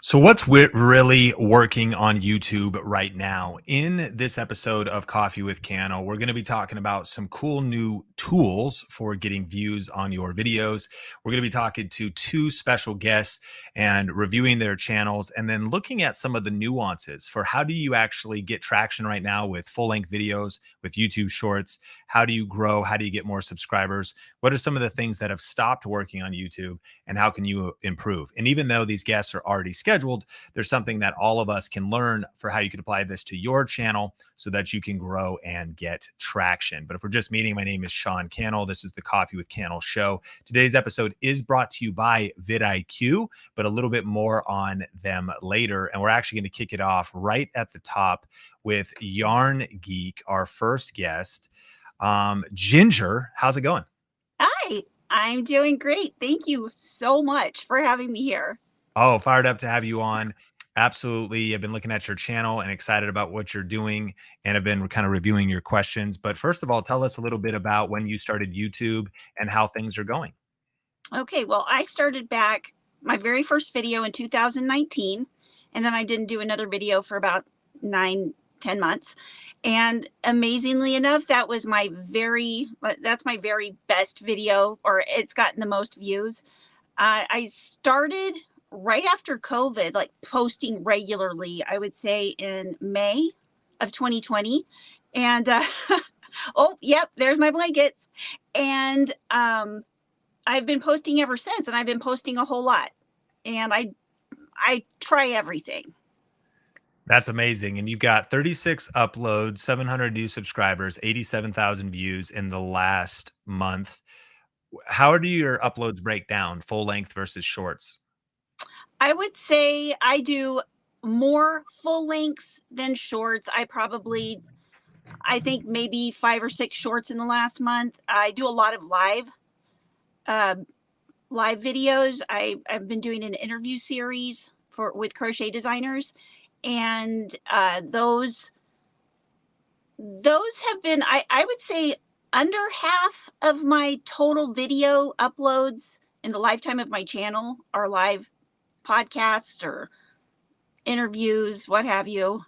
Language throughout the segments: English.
So, what's really working on YouTube right now? In this episode of Coffee with Cannell, we're going to be talking about some cool new tools for getting views on your videos. We're going to be talking to two special guests and reviewing their channels, and then looking at some of the nuances for how do you actually get traction right now with full length videos, with YouTube Shorts? How do you grow? How do you get more subscribers? What are some of the things that have stopped working on YouTube? And how can you improve? And even though these guests are already scheduled, there's something that all of us can learn for how you can apply this to your channel so that you can grow and get traction. But if we're just meeting, my name is Sean Cannell. This is the Coffee with Cannell show. Today's episode is brought to you by vidIQ, but a little bit more on them later. And we're actually going to kick it off right at the top with Yarn Geek, our first guest. Ginger, how's it going? Hi, I'm doing great. Thank you so much for having me here. Oh, fired up to have you on. Absolutely. I've been looking at your channel and excited about what you're doing, and have been kind of reviewing your questions. But first of all, tell us a little bit about when you started YouTube and how things are going. Okay, well, I started back my very first video in 2019, and then I didn't do another video for about 9, 10 months. And amazingly enough, that's my very best video, or it's gotten the most views. I started right after COVID, like posting regularly, I would say in May of 2020. And oh, yep, there's my blankets. And I've been posting ever since, and I've been posting a whole lot. And I try everything. That's amazing. And you've got 36 uploads, 700 new subscribers, 87,000 views in the last month. How do your uploads break down, full length versus shorts? I would say I do more full lengths than shorts. I think maybe 5 or 6 shorts in the last month. I do a lot of uh, live videos. I've been doing an interview series with crochet designers, and those have been, I would say, under half of my total video uploads in the lifetime of my channel are live podcasts or interviews, what have you.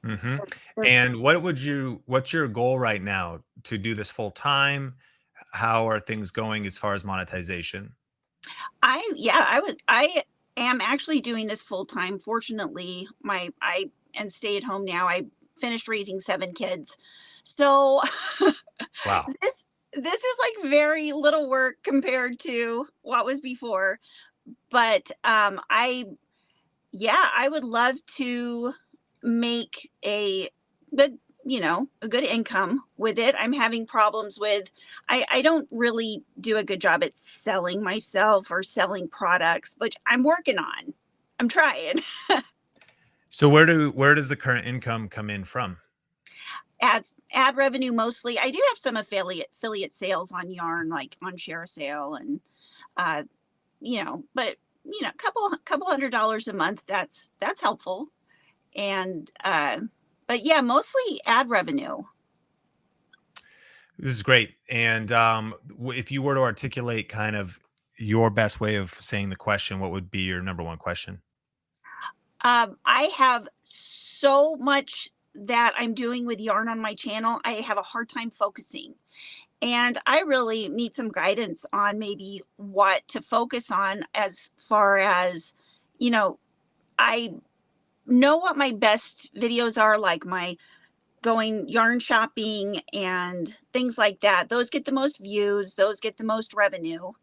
hmm And what's your goal right now to do this full time? How are things going as far as monetization? I am actually doing this full time. Fortunately, I am stay at home now. I finished raising 7 kids. So Wow. this is like very little work compared to what was before. But I would love to make good, a good income with it. I'm having problems with, I don't really do a good job at selling myself or selling products, which I'm working on. I'm trying. So where does the current income come in from? Ad revenue mostly. I do have some affiliate sales on yarn, like on Share a Sale, and uh, but couple $100 a month. That's helpful. And but yeah, mostly ad revenue. This is great. And if you were to articulate kind of your best way of saying the question, what would be your number one question? I have so much that I'm doing with yarn on my channel. I have a hard time focusing. And I really need some guidance on maybe what to focus on as far as, you know, I know what my best videos are, like my going yarn shopping and things like that. Those get the most views, those get the most revenue.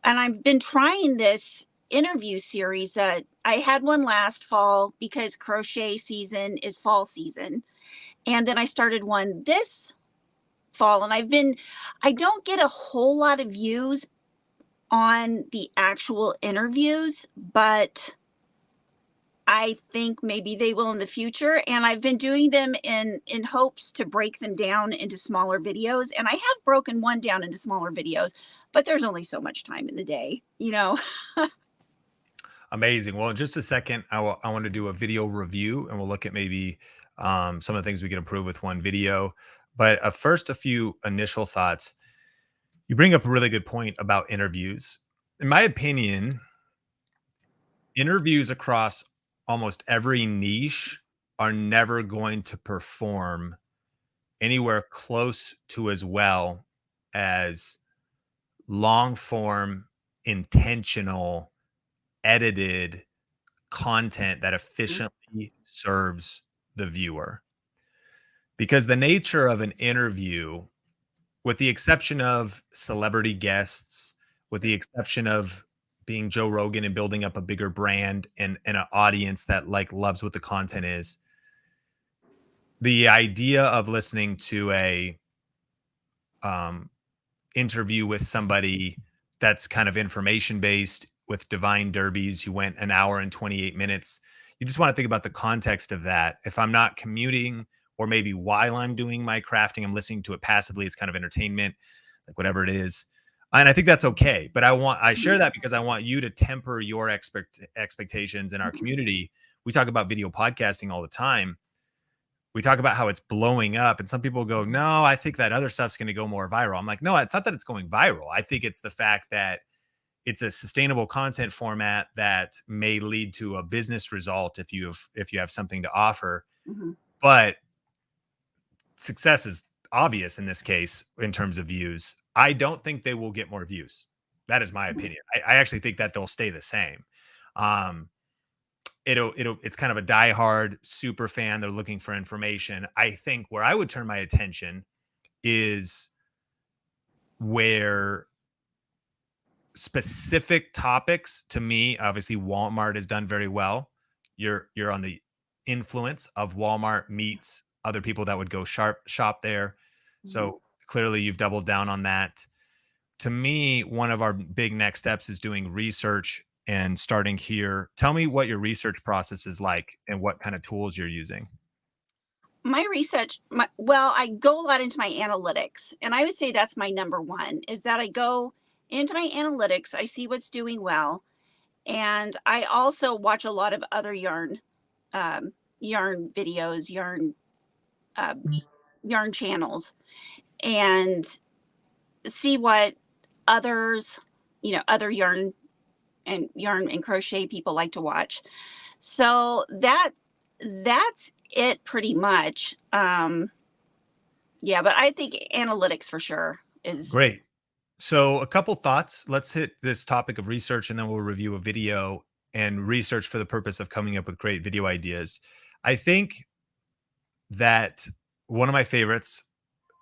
And I've been trying this interview series that I had one last fall because crochet season is fall season. And then I started one this fall, and I don't get a whole lot of views on the actual interviews, but I think maybe they will in the future. And I've been doing them in hopes to break them down into smaller videos. And I have broken one down into smaller videos, but there's only so much time in the day. Amazing. Well, in just a second, I want to do a video review, and we'll look at maybe some of the things we can improve with one video. But first, a few initial thoughts. You bring up a really good point about interviews. In my opinion, interviews across almost every niche are never going to perform anywhere close to as well as long form, intentional, edited content that Mhm. efficiently serves the viewer. Because the nature of an interview, with the exception of celebrity guests, with the exception of being Joe Rogan and building up a bigger brand and an audience that like loves what the content is, the idea of listening to a um, interview with somebody that's kind of information based with Divine Derbies, you went an hour and 28 minutes. You just want to think about the context of that. If I'm not commuting, or maybe while I'm doing my crafting, I'm listening to it passively, it's kind of entertainment, like whatever it is. And I think that's okay. But I share Mhm. that because I want you to temper your expectations in our Mhm. community. We talk about video podcasting all the time. We talk about how it's blowing up, and some people go, no, I think that other stuff's going to go more viral. I'm like, no, it's not that it's going viral. I think it's the fact that it's a sustainable content format that may lead to a business result if you have something to offer. Mhm. But success is obvious in this case in terms of views. I don't think they will get more views. That is my Mhm. opinion. I actually think that they'll stay the same. um it's kind of a diehard super fan. They're looking for information. I think where I would turn my attention is where specific topics, to me, obviously Walmart has done very well. You're on the influence of Walmart meets other people that would go shop there. Mhm. So clearly you've doubled down on that. To me, one of our big next steps is doing research and starting here. Tell me what your research process is like and what kind of tools you're using. My research, well, I go a lot into my analytics, and I would say that's my number one is that I go into my analytics, I see what's doing well, and I also watch a lot of other yarn videos, um, yarn channels, and see what others, other yarn and crochet people like to watch. So that's it pretty much. Yeah, but I think analytics for sure is. Great. So, a couple thoughts. Let's hit this topic of research and then we'll review a video and research for the purpose of coming up with great video ideas. I think that one of my favorites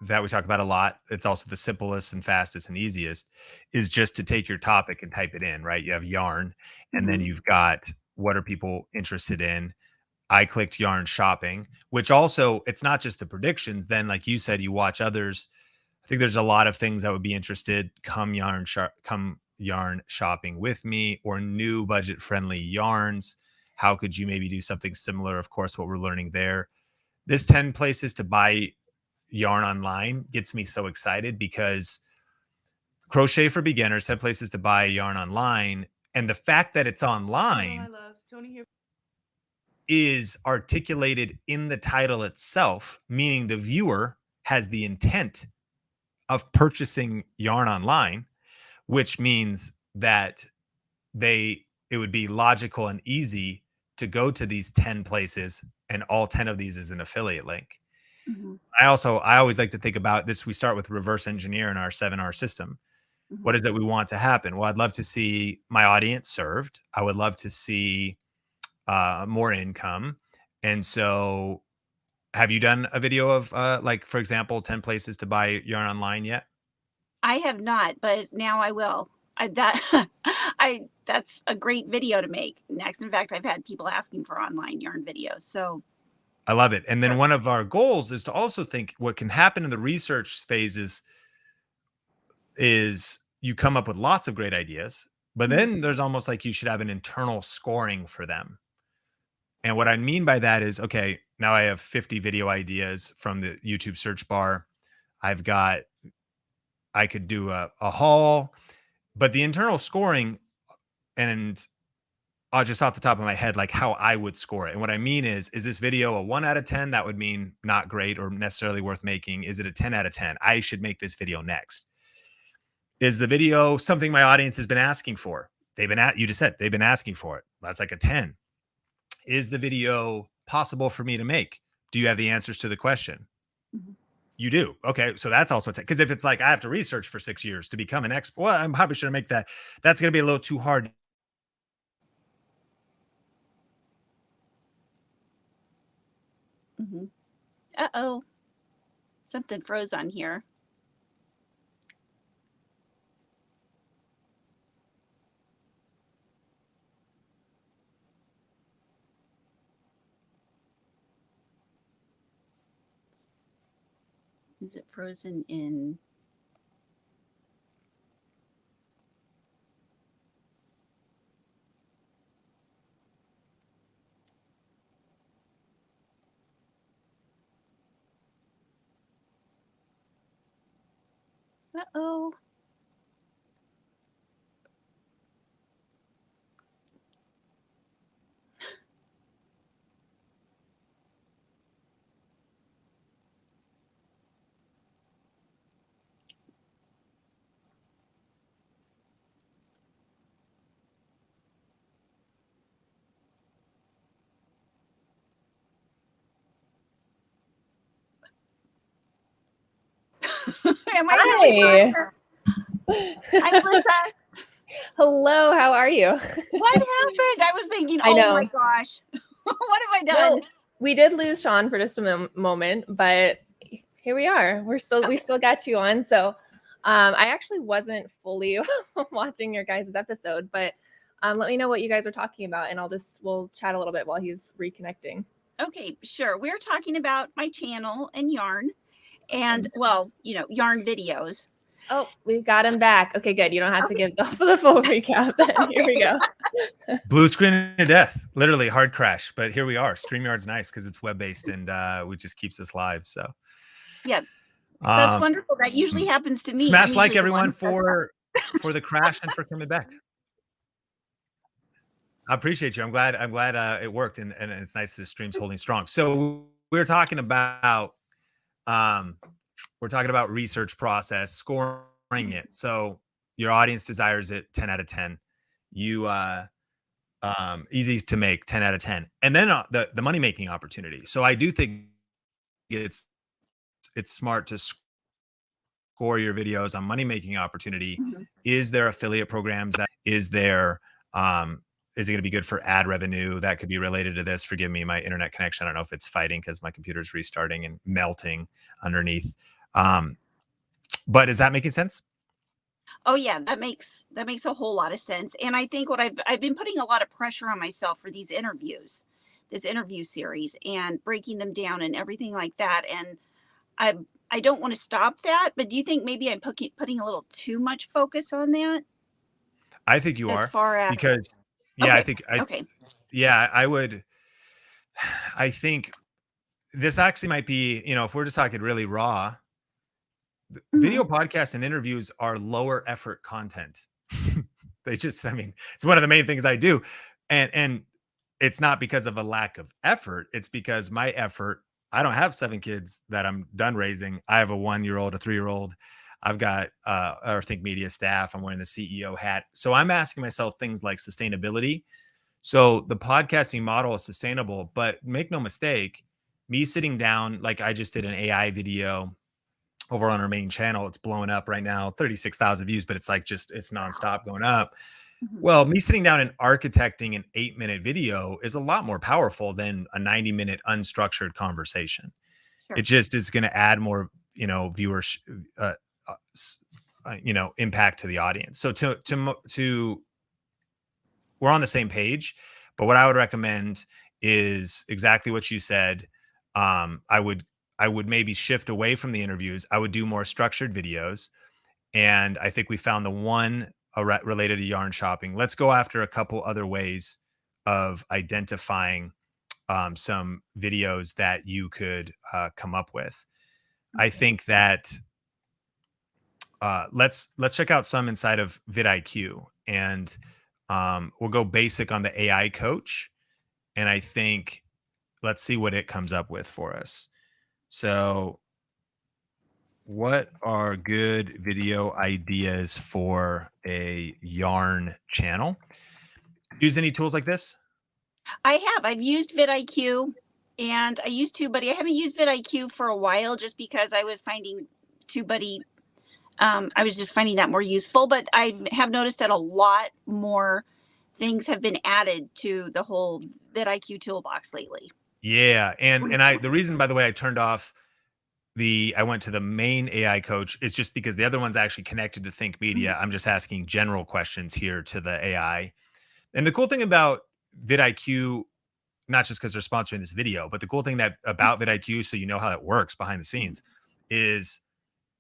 that we talk about a lot, it's also the simplest and fastest and easiest, is just to take your topic and type it in, right? You have yarn, and then Mhm. you've got what are people interested in. I clicked yarn shopping, which also it's not just the predictions. Then, like you said, you watch others. I think there's a lot of things that would be interested. Come yarn shopping with me, or new budget friendly yarns. How could you maybe do something similar? Of course, what we're learning there. This 10 places to buy yarn online gets me so excited because crochet for beginners, 10 places to buy yarn online. And the fact that it's Hello, my online loves. Tony here. is articulated in the title itself, meaning the viewer has the intent of purchasing yarn online, which means that it would be logical and easy to go to these 10 places, and all 10 of these is an affiliate link. Mhm. I always like to think about this. We start with reverse engineer in our 7R system. What Mhm. is it we want to happen? Well, I'd love to see my audience served. I would love to see more income. And so, have you done a video of, like, for example, 10 places to buy yarn online yet? I have not, but now I will. That I that's a great video to make next. In fact, I've had people asking for online yarn videos. So I love it. And then sure. one of our goals is to also think what can happen in the research phases is you come up with lots of great ideas, but Mhm. then there's almost like you should have an internal scoring for them. And what I mean by that is, okay, now I have 50 video ideas from the YouTube search bar. I've got, I could do a haul, but the internal scoring, and just off the top of my head, like how I would score it. And what I mean is this video a 1 out of 10? That would mean not great or necessarily worth making. Is it a 10 out of 10? I should make this video next. Is the video something my audience has been asking for? you just said they've been asking for it. That's like a 10. Is the video possible for me to make? Do you have the answers to the question? Mhm. You do. Okay. So that's also because if it's like I have to research for 6 years to become an expert, well, I'm probably should make that. That's going to be a little too hard. Mhm. Uh-oh. Something froze on here. Is it frozen in? Uh-oh. Am I the only Hi. one? Hi, Melissa. Hello, how are you? What happened? I was thinking, I oh my know. gosh, what have I Well, done? we did lose Sean for just a moment, but here we are. We still got you on. So, I actually wasn't fully watching your guys' episode, but let me know what you guys are talking about, and we'll chat a little bit while he's reconnecting. Okay, sure. We're talking about my channel and yarn, and well, yarn videos. Oh, we've got him back. Okay, good. You don't have to give the full recap then. Here we go. Blue screen of death, literally hard crash. But here we are. StreamYard's nice because it's web-based and it just keeps us live. So Yeah, that's wonderful. That usually mm. happens to me. Smash I'm like usually the one everyone who for the crash and for coming back. I appreciate you. I'm glad it worked and it's nice the stream's holding strong. So we're talking about research process, scoring it. So your audience desires it 10 out of 10. You easy to make 10 out of 10. And then the money making opportunity. So I do think it's smart to score your videos on money making opportunity. Mhm. Is there affiliate programs is there is it going to be good for ad revenue that could be related to this? Forgive me, my internet connection, I don't know if it's fighting because my computer's restarting and melting underneath. But is that making sense? Oh yeah, that makes a whole lot of sense. And I think what I've been putting a lot of pressure on myself for these interviews, this interview series, and breaking them down and everything like that. And I I don't want to stop that, but do you think maybe I'm putting a little too much focus on that I think you as are, far as because yeah, okay, okay. I would. I think this actually might be, if we're just talking really raw, Mhm. video podcasts and interviews are lower effort content. I mean, it's one of the main things I do. And it's not because of a lack of effort. It's because my effort, I don't have 7 kids that I'm done raising. I have a 1-year-old, a 3-year-old. I've got or think media staff. I'm wearing the CEO hat. So I'm asking myself things like sustainability. So the podcasting model is sustainable, but make no mistake, me sitting down, like I just did an AI video over on our main channel. It's blowing up right now, 36,000 views, but it's it's nonstop going up. Mhm. Well, me sitting down and architecting an 8-minute video is a lot more powerful than a 90-minute unstructured conversation. It Sure. just is going to add more, viewers, uh, impact to the audience. So we're on the same page, but what I would recommend is exactly what you said. I would maybe shift away from the interviews. I would do more structured videos, and I think we found the one related to yarn shopping. Let's go after a couple other ways of identifying some videos that you could come up with. I Okay. think that let's check out some inside of vidIQ, and we'll go basic on the AI coach. And I think let's see what it comes up with for us. So What are good video ideas for a yarn channel? Use any tools like this? I have. I've used vidIQ and I used TubeBuddy. I haven't used vidIQ for a while just because I was finding TubeBuddy. I was just finding that more useful, but I have noticed that a lot more things have been added to the whole vidIQ toolbox lately. Yeah, and the reason, by the way, I turned off I went to the main AI coach is just because the other one's actually connected to Think Mhm. Media. I'm just asking general questions here to the AI. And the cool thing about vidIQ, not just because they're sponsoring this video, but the cool thing that about vidIQ, so you know how it works behind the scenes, is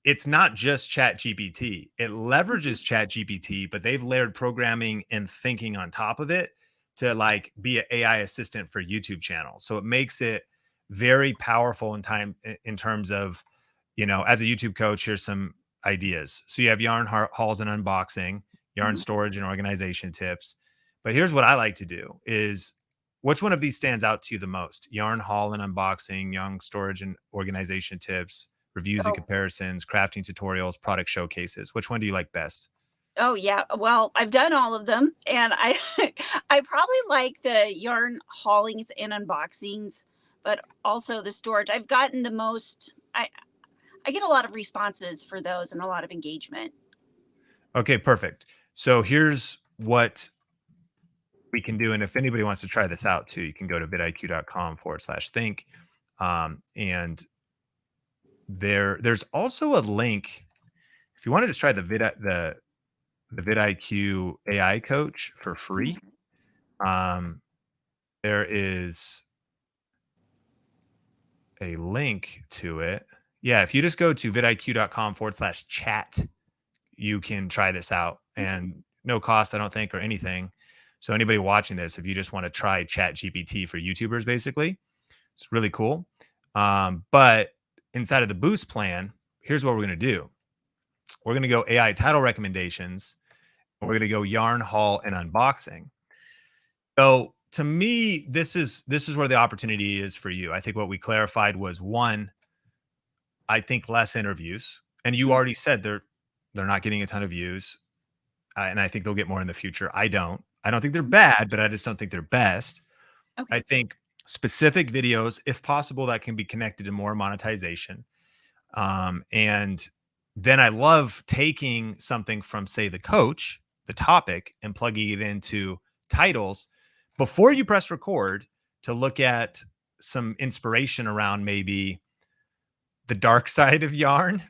it's not just chat gpt. It leverages chat gpt, but they've layered programming and thinking on top of it to like be an AI assistant for YouTube channels. So it makes it very powerful in terms of, as a YouTube coach, here's some ideas. So you have yarn hauls and unboxing, yarn Mhm. storage and organization tips. But here's what I like to do is, which one of these stands out to you the most? Yarn haul and unboxing, yarn storage and organization tips, reviews and Oh, comparisons, crafting tutorials, product showcases. Which one do you like best? oh yeah. Well, I've done all of them, and I I probably like the yarn haulings and unboxings, but also the storage. I've gotten the most. I get a lot of responses for those and a lot of engagement. Okay, perfect. So here's what we can do. And if anybody wants to try this out too, you can go to vidiq.com/think. And there's also a link if you want to just try the vidIQ AI coach for free. Mhm. Um, there is a link to it. Yeah, if you just go to vidiq.com/chat, you can try this out, Okay. and no cost, I don't think, or anything. So anybody watching this, if you just want to try chat GPT for YouTubers, basically, it's really cool. But inside of the boost plan, here's what we're going to do. We're going to go AI title recommendations. And we're going to go yarn haul and unboxing. So to me, this is where the opportunity is for you. I think what we clarified was one, I think less interviews, and you Mhm. already said they're not getting a ton of views, and I think they'll get more in the future. I don't think they're bad, but I just don't think they're best. I Okay. think specific videos, if possible, that can be connected to more monetization. And then I love taking something from, say, the coach, the topic, and plugging it into titles before you press record to look at some inspiration around maybe the dark side of yarn,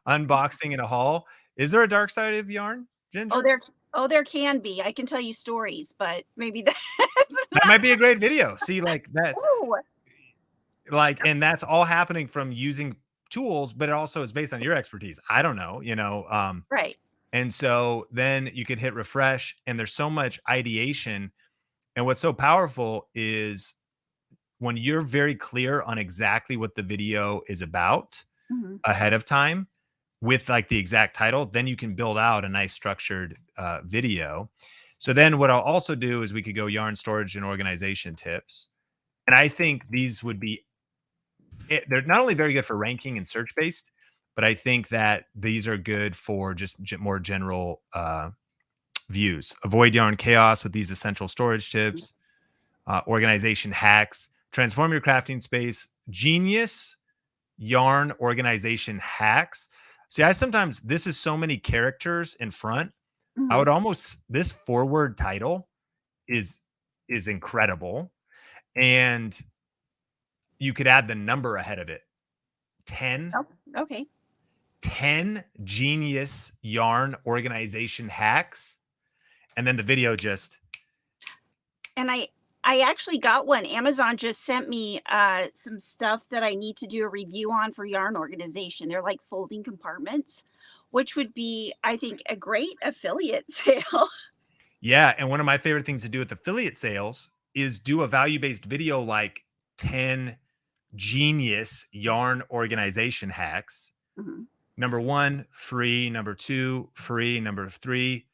unboxing in a haul. Is there a dark side of yarn, Oh, Ginger? there can be. I can tell you stories, but maybe that's That not. might be a great video. See, like Oh, and that's all happening from using tools, but it also is based on your expertise. I don't know, right. and so then you could hit refresh, and there's so much ideation. And what's so powerful is when you're very clear on exactly what the video is about Mhm. ahead of time with like the exact title, then you can build out a nice structured video. So then what I'll also do is we could go yarn storage and organization tips. And I think these would be they're not only very good for ranking and search based, but I think that these are good for just more general views. Avoid yarn chaos with these essential storage tips, organization hacks, transform your crafting space, genius yarn organization hacks. See, I sometimes, this is so many characters in front. I Mhm. would almost, this forward title is is incredible, and you could add the number ahead of it. 10 Oh, okay. 10 genius yarn organization hacks, and then the video just And I actually got one. Amazon just sent me some stuff that I need to do a review on for yarn organization. They're like folding compartments, which would be, I think, a great affiliate sale. yeah. And one of my favorite things to do with affiliate sales is do a value-based video like 10 genius yarn organization hacks. Mhm. Number one, free. Number two, free. Number three,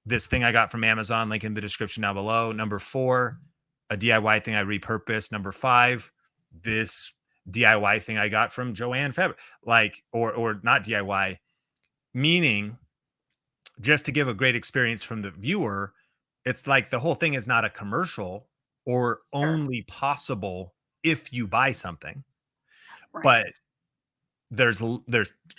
this thing I got from Amazon, link in the description down below. Number four, a DIY thing I repurposed. Number five, this DIY thing I got from Joanne Feb, like, or not DIY, meaning just to give a great experience from the viewer. It's like the whole thing is not a commercial or Sure. only possible if you buy something, Right. but there's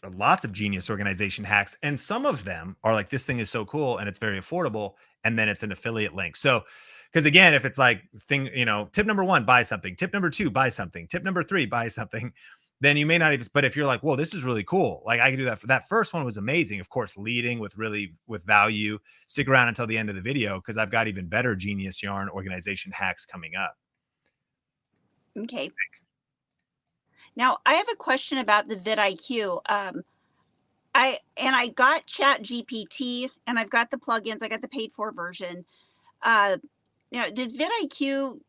lots of genius organization hacks, and some of them are like, this thing is so cool and it's very affordable, and then it's an affiliate link. So because again, if it's like thing, tip number one, buy something, tip number two, buy something, tip number three, buy something, then you may not even, but if you're like, whoa, this is really cool, like I can do that. For that first one was amazing, of course, leading with value. Stick around until the end of the video because I've got even better genius yarn organization hacks coming up. Okay. Now I have a question about the vidIQ. I got Chat GPT and I've got the plugins. I got the paid for version. Uh, Now, does vidIQ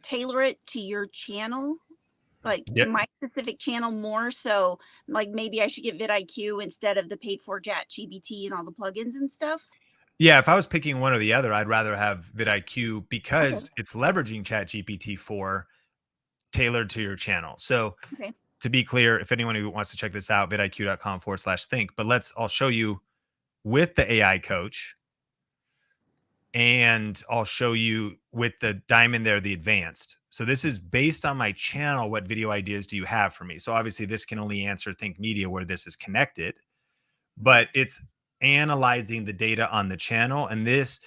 tailor it to your channel, like to Yeah. my specific channel more? So, like maybe I should get vidIQ instead of the paid for Chat GPT and all the plugins and stuff. Yeah, if I was picking one or the other, I'd rather have vidIQ Okay. because it's leveraging ChatGPT 4 tailored to your channel. So Okay. to be clear, if anyone who wants to check this out, vidiq.com/think. But I'll show you with the AI coach, and I'll show you with the diamond there, the advanced. So this is based on my channel. What video ideas do you have for me? So obviously this can only answer Think Media where this is connected, but it's analyzing the data on the channel. And this,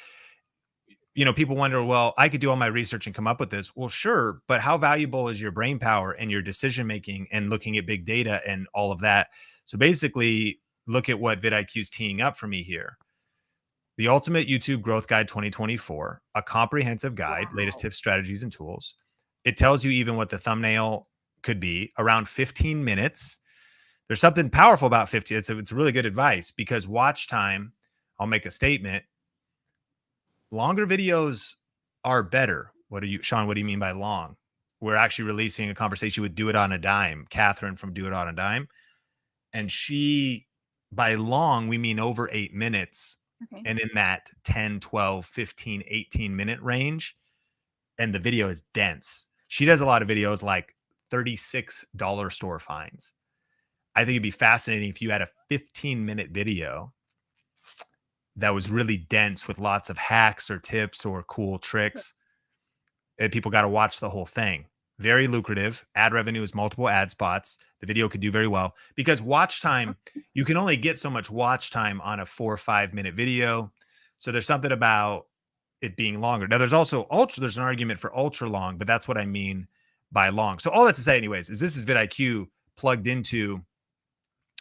people wonder, well, I could do all my research and come up with this. Well, sure, but how valuable is your brain power and your decision making and looking at big data and all of that? So basically, look at what vidIQ is teeing up for me here. The Ultimate YouTube Growth Guide 2024, a comprehensive guide, latest Wow. tips, strategies, and tools. It tells you even what the thumbnail could be, around 15 minutes. There's something powerful about 50. It's really good advice because watch time, I'll make a statement. Longer videos are better. Sean, what do you mean by long? We're actually releasing a conversation with Do It on a Dime, Catherine from Do It on a Dime. And by long, we mean over 8 minutes. Okay. And in that 10, 12, 15, 18-minute range. And the video is dense. She does a lot of videos like $36 store finds. I think it'd be fascinating if you had a 15-minute video that was really dense with lots of hacks or tips or cool tricks. And people got to watch the whole thing. Very lucrative. Ad revenue is multiple ad spots. The video could do very well because watch time, you can only get so much watch time on a 4 or 5 minute video. So there's something about it being longer. Now there's also there's an argument for ultra long, but that's what I mean by long. So all that to say anyways, is this is vidIQ plugged into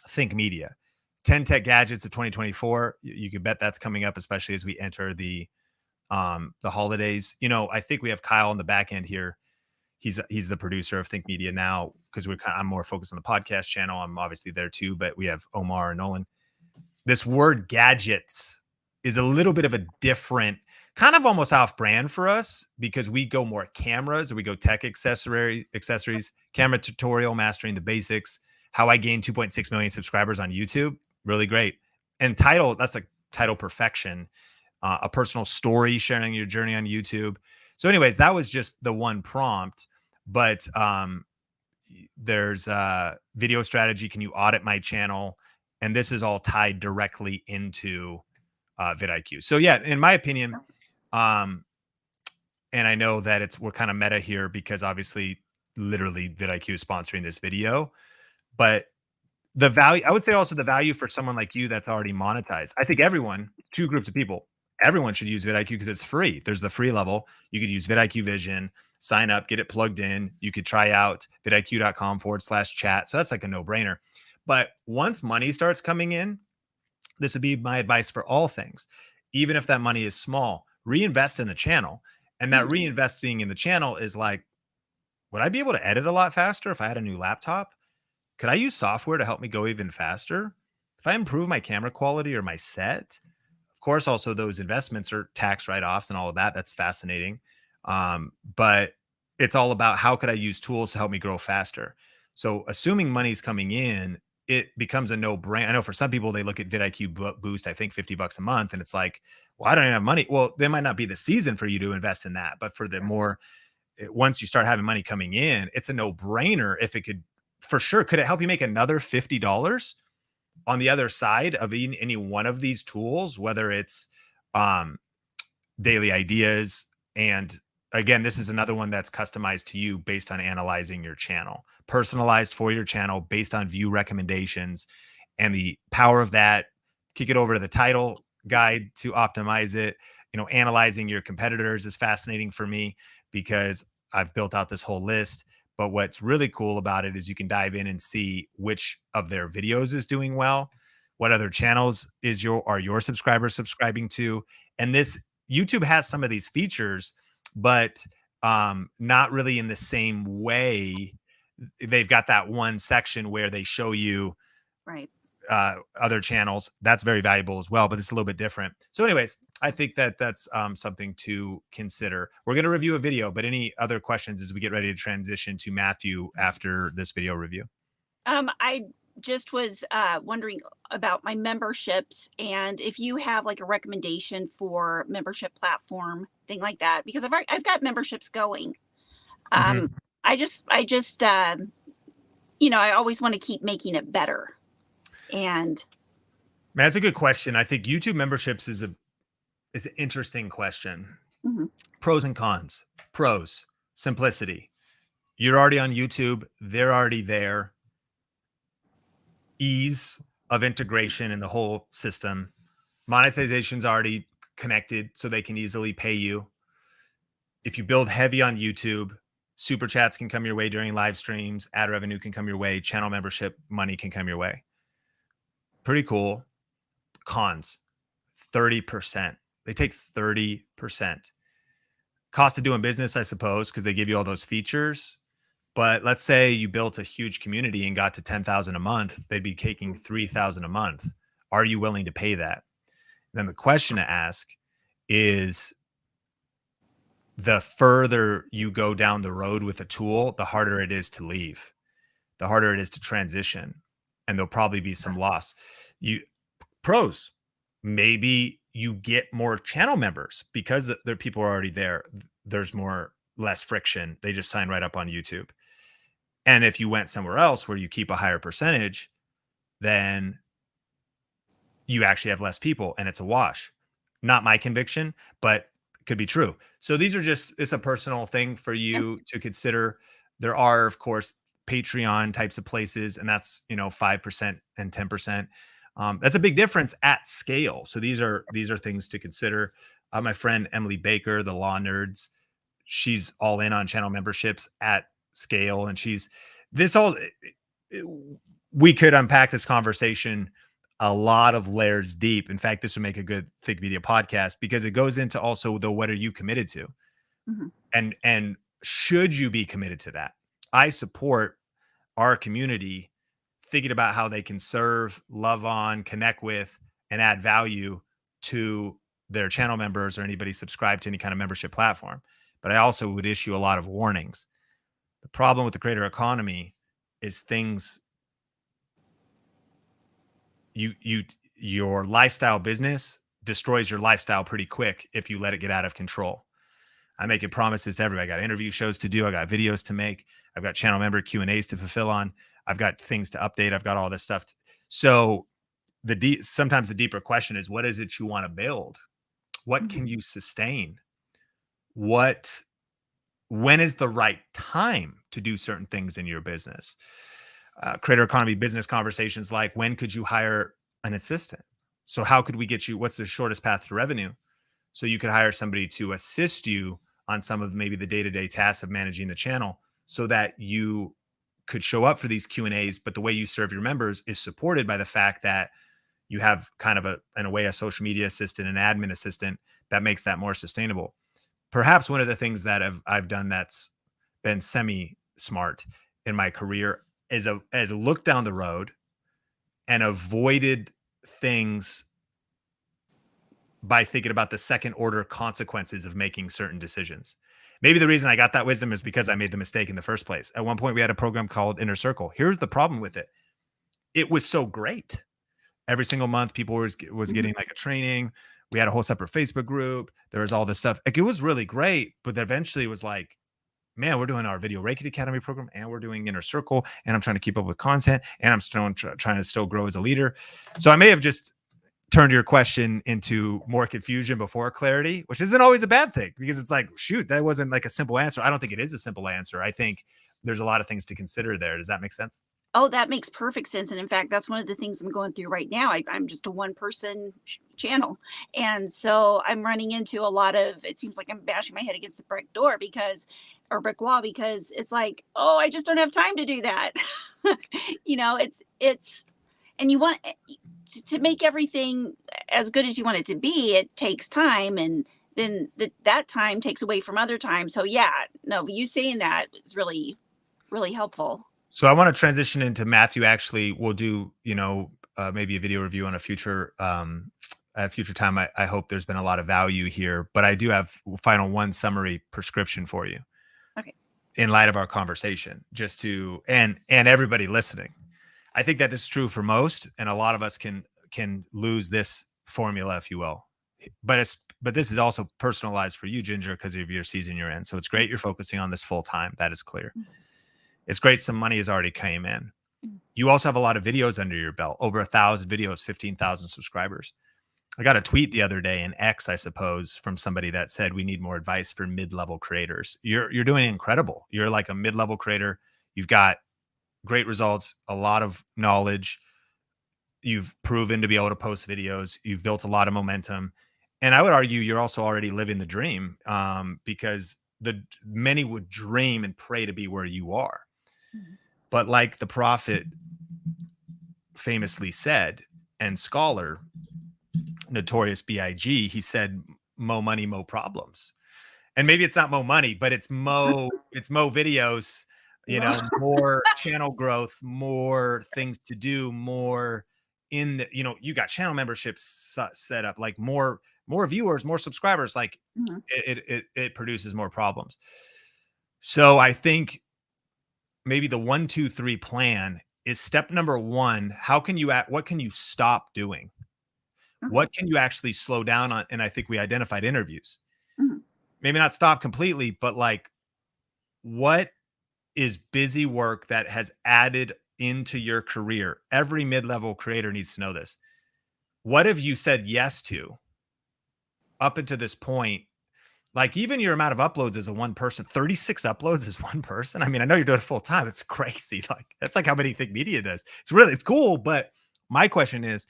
Think Media. 10 tech gadgets of 2024. You can bet that's coming up, especially as we enter the holidays. I think we have Kyle on the back end here. He's the producer of Think Media now because I'm more focused on the podcast channel. I'm obviously there too, but we have Omar and Nolan. This word gadgets is a little bit of a different kind of almost off brand for us because we go more cameras, or we go tech accessories, camera tutorial, mastering the basics, how I gained 2.6 million subscribers on YouTube. Really great. And title, that's like title perfection, a personal story, sharing your journey on YouTube. So anyways, that was just the one prompt, but there's video strategy. Can you audit my channel? And this is all tied directly into vidIQ. So yeah, in my opinion, and I know that we're kind of meta here because obviously literally vidIQ is sponsoring this video, but the value, I would say also the value for someone like you that's already monetized. I think two groups of people, everyone should use vidIQ because it's free. There's the free level. You could use vidIQ Vision, sign up, get it plugged in. You could try out vidiq.com/chat. So that's like a no-brainer. But once money starts coming in, this would be my advice for all things. Even if that money is small, reinvest in the channel. And that reinvesting in the channel is like, would I be able to edit a lot faster if I had a new laptop? Could I use software to help me go even faster? If I improve my camera quality or my set? Of course, also those investments are tax write-offs and all of that. That's fascinating. But it's all about how could I use tools to help me grow faster? So assuming money's coming in, it becomes a no-brainer. I know for some people, they look at vidIQ Boost, I think $50 a month, and it's like, well, I don't even have money. Well, there might not be the season for you to invest in that, but for the more once you start having money coming in, it's a no-brainer. If it could, for sure, could it help you make another $50 on the other side of any one of these tools, whether it's um, daily ideas. And again, this is another one that's customized to you based on analyzing your channel, personalized for your channel based on view recommendations. And the power of that, kick it over to the title guide to optimize it. Analyzing your competitors is fascinating for me because I've built out this whole list. But what's really cool about it is you can dive in and see which of their videos is doing well, what other channels are your subscribers subscribing to. And this YouTube has some of these features, but not really in the same way. They've got that one section where they show you Right. Other channels. That's very valuable as well, but it's a little bit different. So anyways, I think that's something to consider. We're going to review a video, but any other questions as we get ready to transition to Matthew after this video review? I just was wondering about my memberships, and if you have like a recommendation for membership platform, thing like that, because I've got memberships going. I just I always want to keep making it better. And Man, that's a good question. I think YouTube memberships is an interesting question. Pros and cons. Pros, simplicity. You're already on YouTube. They're already there. Ease of integration in the whole system. Monetization's already connected, so they can easily pay you. If you build heavy on YouTube, super chats can come your way during live streams. Ad revenue can come your way. Channel membership money can come your way. Pretty cool. Cons, 30%. They take 30%. Cost of doing business, I suppose, because they give you all those features. But let's say you built a huge community and got to 10,000 a month, they'd be taking 3,000 a month. Are you willing to pay that? Then the question to ask is, the further you go down the road with a tool, the harder it is to leave, the harder it is to transition, and there'll probably be some loss. Pros, maybe you get more channel members because there people are already there. There's less friction. They just sign right up on YouTube. And if you went somewhere else where you keep a higher percentage, then you actually have less people and it's a wash. Not my conviction, but could be true. So these are it's a personal thing for you to consider. There are, of course, Patreon types of places, and that's 5% and 10%. That's a big difference at scale. So these are things to consider. My friend Emily Baker, the Law Nerds, she's all in on channel memberships at scale, and we could unpack this conversation a lot of layers deep. In fact, this would make a good Think Media podcast because it goes into also what are you committed to, and should you be committed to that? I support our community thinking about how they can serve, love on, connect with, and add value to their channel members or anybody subscribed to any kind of membership platform. But I also would issue a lot of warnings. The problem with the creator economy is your lifestyle business destroys your lifestyle pretty quick if you let it get out of control. I'm making promises to everybody. I got interview shows to do. I got videos to make. I've got channel member Q&As to fulfill on. I've got things to update. I've got all this stuff. So sometimes the deeper question is, what is it you want to build? What can you sustain? When is the right time to do certain things in your business? Creator economy business conversations like, when could you hire an assistant? So how could we get you, what's the shortest path to revenue? So you could hire somebody to assist you on some of maybe the day-to-day tasks of managing the channel so that you could show up for these Q&As, but the way you serve your members is supported by the fact that you have kind of in a way, a social media assistant, an admin assistant that makes that more sustainable. Perhaps one of the things that I've done that's been semi-smart in my career is a look down the road and avoided things by thinking about the second order consequences of making certain decisions. Maybe the reason I got that wisdom is because I made the mistake in the first place. At one point, we had a program called Inner Circle. Here's the problem with it. It was so great. Every single month, people was getting like a training. We had a whole separate Facebook group. There was all this stuff. Like, it was really great, but eventually it was like, man, we're doing our Video Reiki Academy program, and we're doing Inner Circle, and I'm trying to keep up with content, and I'm still trying to still grow as a leader. So I may have just turned your question into more confusion before clarity, which isn't always a bad thing, because it's like, shoot, that wasn't like a simple answer. I don't think it is a simple answer. I think there's a lot of things to consider there. Does that make sense? Oh, that makes perfect sense. And in fact, that's one of the things I'm going through right now. I'm just a one person channel. And so I'm running into a lot of, it seems like I'm bashing my head against the brick door because, or brick wall, because it's like, oh, I just don't have time to do that. And you want to make everything as good as you want it to be. It takes time. And then that time takes away from other time. So yeah, no, you saying that is really, really helpful. So I want to transition into Matthew. Actually, we'll do, maybe a video review on a future, at a future time. I hope there's been a lot of value here, but I do have final one summary prescription for you. Okay. In light of our conversation, just to, and everybody listening, I think that this is true for most, and a lot of us can lose this formula, if you will. But this is also personalized for you, Ginger, because of your season you're in. So it's great you're focusing on this full time. That is clear. It's great some money has already came in. You also have a lot of videos under your belt, over 1,000 videos, 15,000 subscribers. I got a tweet the other day, in X, I suppose, from somebody that said we need more advice for mid-level creators. You're doing incredible. You're like a mid-level creator. You've got great results, a lot of knowledge. You've proven to be able to post videos. You've built a lot of momentum. And I would argue you're also already living the dream, because many would dream and pray to be where you are. But like the prophet famously said, and scholar, Notorious B.I.G., he said, "Mo money, mo problems." And maybe it's not mo money, but it's mo videos, more channel growth, more things to do, more you got channel memberships set up, like more viewers, more subscribers, like it produces more problems. So I think maybe the 1, 2, 3 plan is step number 1. What can you stop doing? What can you actually slow down on? And I think we identified interviews. Maybe not stop completely, but like, what is busy work that has added into your career? Every mid-level creator needs to know this. What have you said yes to up until this point? Like, even your amount of uploads as a one person, 36 uploads as one person. I mean, I know you're doing it full time. It's crazy. Like, that's like how many Think Media does. It's cool. But my question is,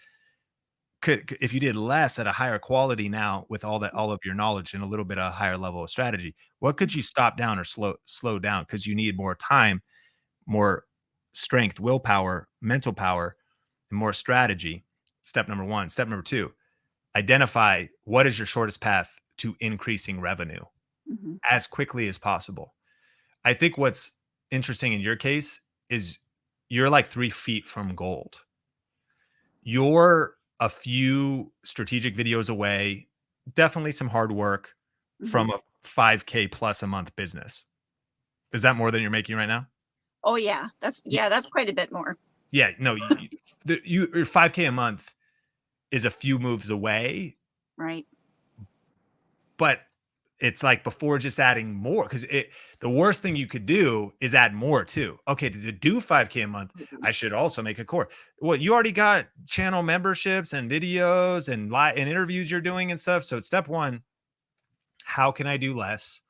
if you did less at a higher quality now with all of your knowledge and a little bit of higher level of strategy, what could you stop down or slow down? Because you need more time, more strength, willpower, mental power, and more strategy. Step number 1. Step number 2, identify what is your shortest path to increasing revenue as quickly as possible. I think what's interesting in your case is you're like 3 feet from gold. You're a few strategic videos away, definitely some hard work from a 5K plus a month business. Is that more than you're making right now? Oh yeah, that's quite a bit more. Yeah, no, your 5K a month is a few moves away, right? But it's like, before just adding more, because the worst thing you could do is add more too. Okay, to do 5K a month, I should also make a core. Well, you already got channel memberships and videos and interviews you're doing and stuff. So step 1, how can I do less?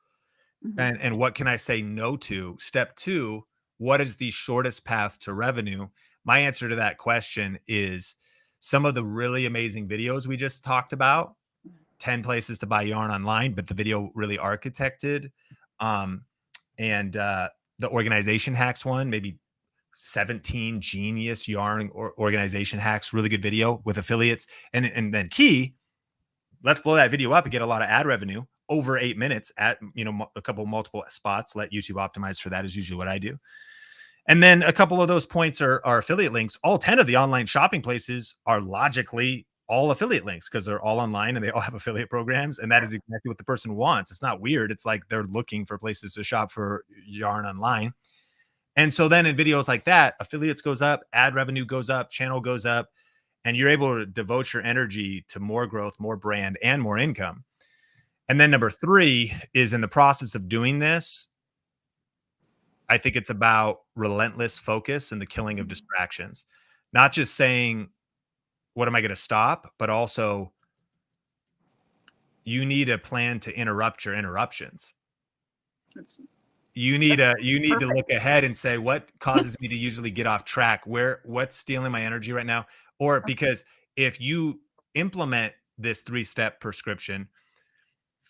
And what can I say no to? Step 2, what is the shortest path to revenue? My answer to that question is some of the really amazing videos we just talked about. 10 places to buy yarn online, but the video really architected. And the organization hacks one, maybe 17 genius yarn or organization hacks, really good video with affiliates. And then key, let's blow that video up and get a lot of ad revenue over 8 minutes at, a couple multiple spots. Let YouTube optimize for that is usually what I do. And then a couple of those points are affiliate links. All 10 of the online shopping places are logically all affiliate links because they're all online and they all have affiliate programs. And that is exactly what the person wants. It's not weird. It's like they're looking for places to shop for yarn online. And so then in videos like that, affiliates goes up, ad revenue goes up, channel goes up, and you're able to devote your energy to more growth, more brand, and more income. And then number 3 is, in the process of doing this, I think it's about relentless focus and the killing of distractions. Not just saying, what am I going to stop? But also, you need a plan to interrupt your interruptions. That's You need to perfect. look ahead and say, what causes me to usually get off track? What's stealing my energy right now? Or because if you implement this 3-step prescription,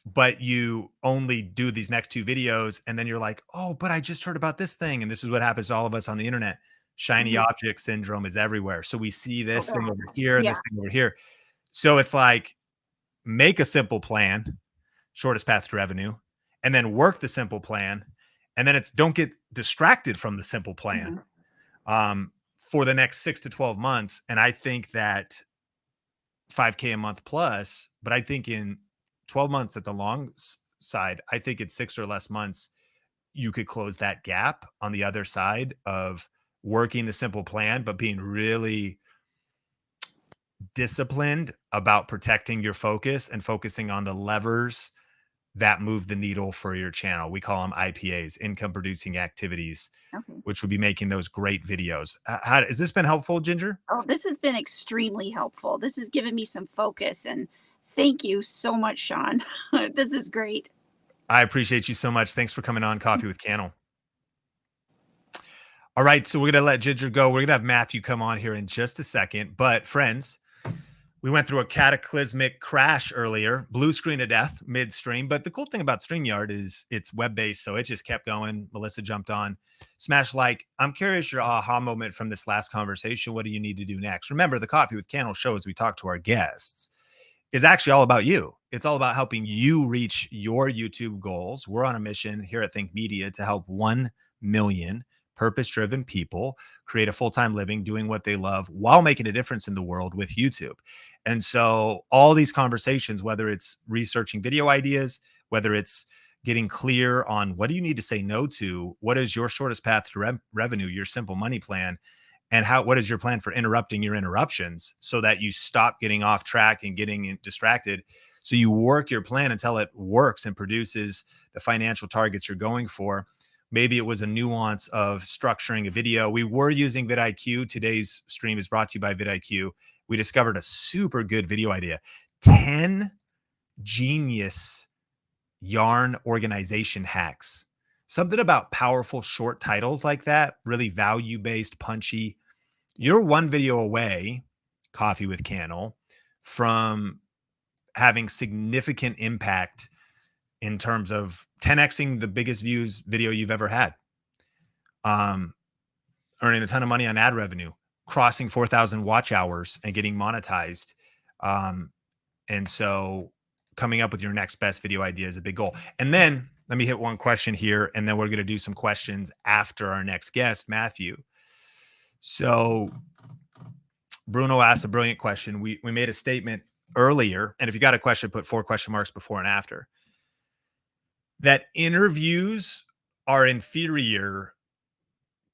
but you only do these next 2 videos, and then you're like, oh, but I just heard about this thing. And this is what happens to all of us on the internet. Shiny Mhm. object syndrome is everywhere. So we see Oh, this thing over yeah. here and Yeah. this thing over here. So it's like, make a simple plan, shortest path to revenue, and then work the simple plan. And then it's don't get distracted from the simple plan Mhm. for the next 6 to 12 months. And I think that 5K a month plus, but I think in 12 months at the side, I think in 6 or less months, you could close that gap on the other side of working the simple plan, but being really disciplined about protecting your focus and focusing on the levers that move the needle for your channel. We call them IPAs, income producing activities, Okay. which would be making those great videos. How has this been helpful, Ginger? Oh, this has been extremely helpful. This has given me some focus, and thank you so much, Sean. This is great. I appreciate you so much. Thanks for coming on Coffee with Cannell. All right, so we're going to let Ginger go. We're going to have Matthew come on here in just a second. But friends, we went through a cataclysmic crash earlier, blue screen to death midstream. But the cool thing about StreamYard is it's web-based, so it just kept going. Melissa jumped on. Smash like. I'm curious your aha moment from this last conversation. What do you need to do next? Remember, the Coffee with Cannell show as we talk to our guests is actually all about you. It's all about helping you reach your YouTube goals. We're on a mission here at Think Media to help 1 million purpose-driven people create a full-time living doing what they love while making a difference in the world with YouTube. And so all these conversations, whether it's researching video ideas, whether it's getting clear on what do you need to say no to, what is your shortest path to revenue, your simple money plan, and what is your plan for interrupting your interruptions so that you stop getting off track and getting distracted, so you work your plan until it works and produces the financial targets you're going for. Maybe it was a nuance of structuring a video. We were using vidIQ. Today's stream is brought to you by vidIQ. We discovered a super good video idea: 10 genius yarn organization hacks. Something about powerful short titles like that, really value-based, punchy. You're one video away, Coffee with Cannell, from having significant impact in terms of 10xing the biggest views video you've ever had, earning a ton of money on ad revenue, crossing 4,000 watch hours and getting monetized. And so coming up with your next best video idea is a big goal. And then let me hit one question here, and then we're going to do some questions after our next guest, Matthew. So Bruno asked a brilliant question. We made a statement earlier, and if you got a question, put 4 question marks before and after, that interviews are inferior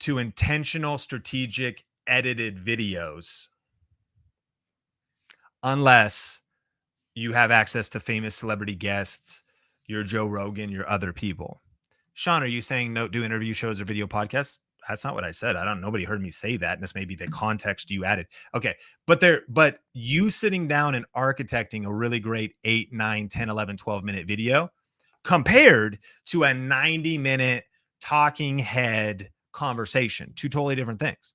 to intentional, strategic, edited videos unless you have access to famous celebrity guests, your Joe Rogan, your other people. Sean, are you saying no do interview shows or video podcasts? That's not what I said. Nobody heard me say that. And this may be the context you added. Okay. But you sitting down and architecting a really great 8, 9, 10, 11, 12-minute video compared to a 90-minute talking head conversation, 2 totally different things.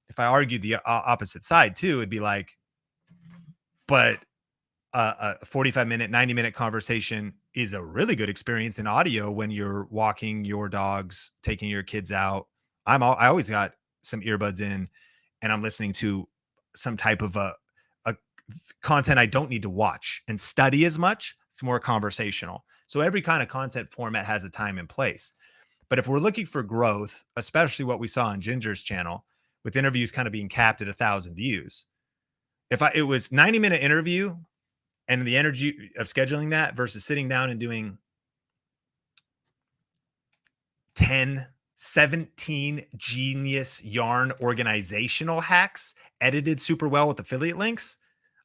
If I argued the opposite side too, it'd be like, but a 45-minute, 90-minute conversation is a really good experience in audio when you're walking your dogs, taking your kids out. I always got some earbuds in and I'm listening to some type of a content I don't need to watch and study as much. It's more conversational. So every kind of content format has a time and place. But if we're looking for growth, especially what we saw on Ginger's channel with interviews kind of being capped at 1,000 views, it was 90-minute interview and the energy of scheduling that versus sitting down and doing 10, 17 genius yarn organizational hacks edited super well with affiliate links,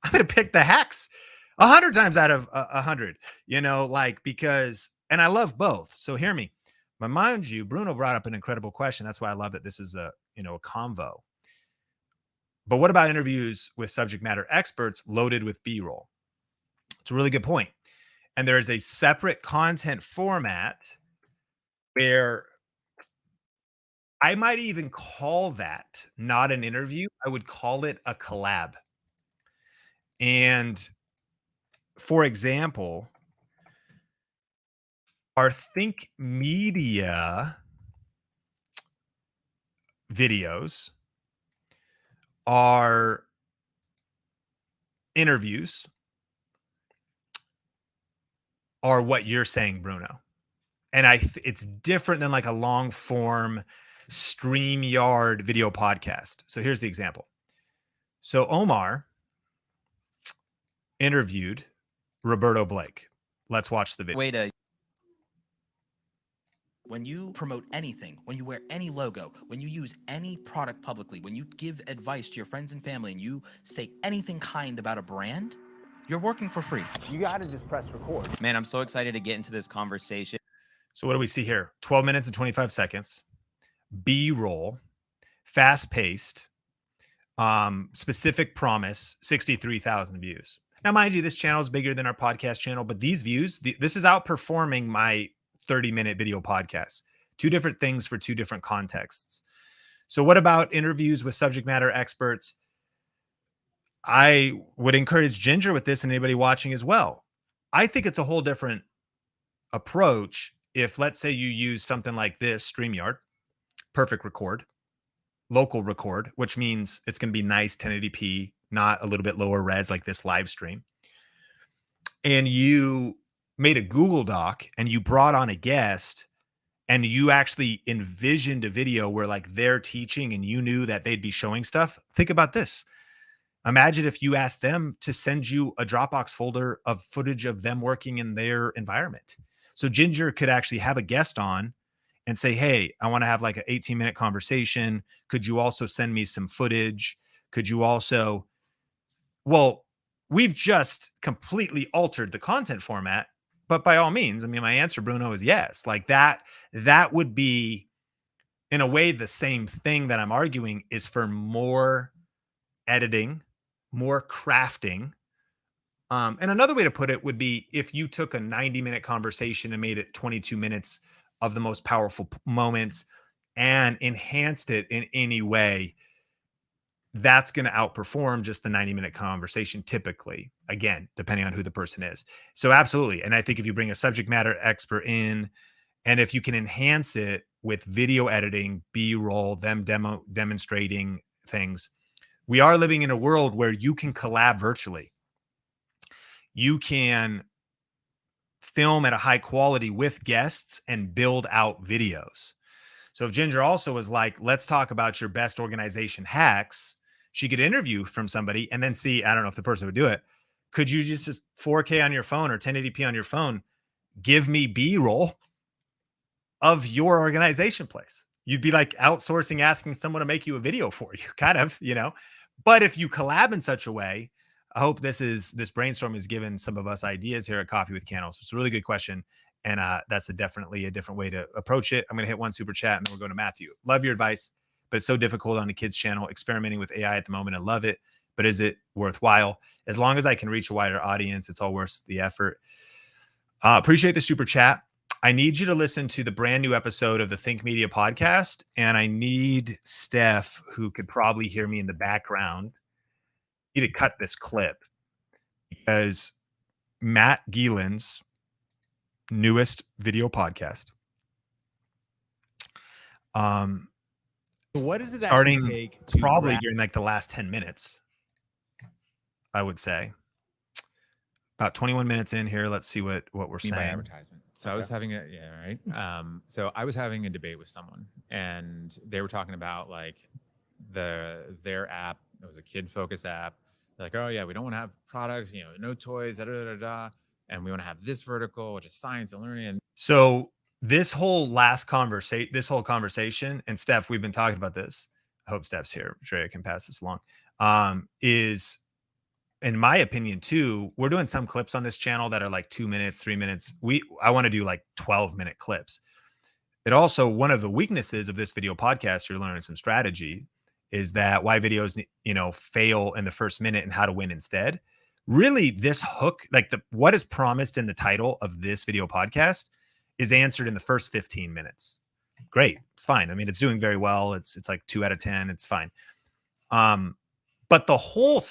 I'm going to pick the hacks 100 times out of 100, because, and I love both. So hear me. But mind you, Bruno brought up an incredible question. That's why I love that this is a convo. But what about interviews with subject matter experts loaded with B-roll? It's a really good point. And there is a separate content format where I might even call that not an interview. I would call it a collab. And for example, our Think Media videos are interviews, are what you're saying, Bruno. And it's different than like a long form StreamYard video podcast. So here's the example. So Omar interviewed Roberto Blake. Let's watch the video. When you promote anything, when you wear any logo, when you use any product publicly, when you give advice to your friends and family and you say anything kind about a brand, you're working for free. You got to just press record. Man, I'm so excited to get into this conversation. So what do we see here? 12 minutes and 25 seconds, B-roll, fast-paced, specific promise, 63,000 views. Now, mind you, this channel is bigger than our podcast channel, but these views, this is outperforming my 30-minute video podcasts. Two different things for two different contexts. So what about interviews with subject matter experts? I would encourage Ginger with this and anybody watching as well. I think it's a whole different approach if, let's say, you use something like this, StreamYard, perfect record, local record, which means it's going to be nice 1080p, not a little bit lower res like this live stream. And you made a Google Doc and you brought on a guest and you actually envisioned a video where like they're teaching and you knew that they'd be showing stuff. Think about this. Imagine if you asked them to send you a Dropbox folder of footage of them working in their environment. So Ginger could actually have a guest on and say, hey, I want to have like an 18-minute conversation. Could you also send me some footage? Could you also, well, we've just completely altered the content format, but by all means, I mean, my answer, Bruno, is yes. Like that would be in a way the same thing that I'm arguing is for more editing, more crafting. And another way to put it would be if you took a 90-minute conversation and made it 22 minutes of the most powerful moments and enhanced it in any way, that's going to outperform just the 90-minute conversation typically, again, depending on who the person is. So absolutely. And I think if you bring a subject matter expert in, and if you can enhance it with video editing, B-roll, them demonstrating things, we are living in a world where you can collab virtually. You can film at a high quality with guests and build out videos. So if Ginger also was like, let's talk about your best organization hacks, she could interview from somebody and then see, I don't know if the person would do it. Could you just 4K on your phone or 1080p on your phone, give me B-roll of your organization place? You'd be like outsourcing, asking someone to make you a video for you, kind of, But if you collab in such a way, I hope this brainstorm has given some of us ideas here at Coffee with Cannell. So it's a really good question. And that's definitely a different way to approach it. I'm going to hit one super chat and then we're going to Matthew. Love your advice, but it's so difficult on a kid's channel experimenting with AI at the moment. I love it, but is it worthwhile? As long as I can reach a wider audience, it's all worth the effort. Appreciate the super chat. I need you to listen to the brand new episode of the Think Media podcast. And I need Steph, who could probably hear me in the background, need to cut this clip because Matt Gielin's newest video podcast. What does it Starting actually take to probably during like the last 10 minutes, I would say. About 21 minutes in here. Let's see what we're saying. By advertisement. So I was having So I was having a debate with someone, and they were talking about like their app. It was a kid-focused app. They're like, oh yeah, we don't want to have products, no toys, and we want to have this vertical, which is science and learning. And so this whole conversation, and Steph, we've been talking about this. I hope Steph's here. Drea can pass this along. Is, in my opinion, too, we're doing some clips on this channel that are like 2 minutes, 3 minutes. I want to do like 12-minute clips. it also, one of the weaknesses of this video podcast, you're learning some strategy, is that why videos, fail in the first minute and how to win instead. Really, this hook, like what is promised in the title of this video podcast, is answered in the first 15 minutes. Great. It's fine. I mean, it's doing very well. It's like 2 out of 10. It's fine. But the whole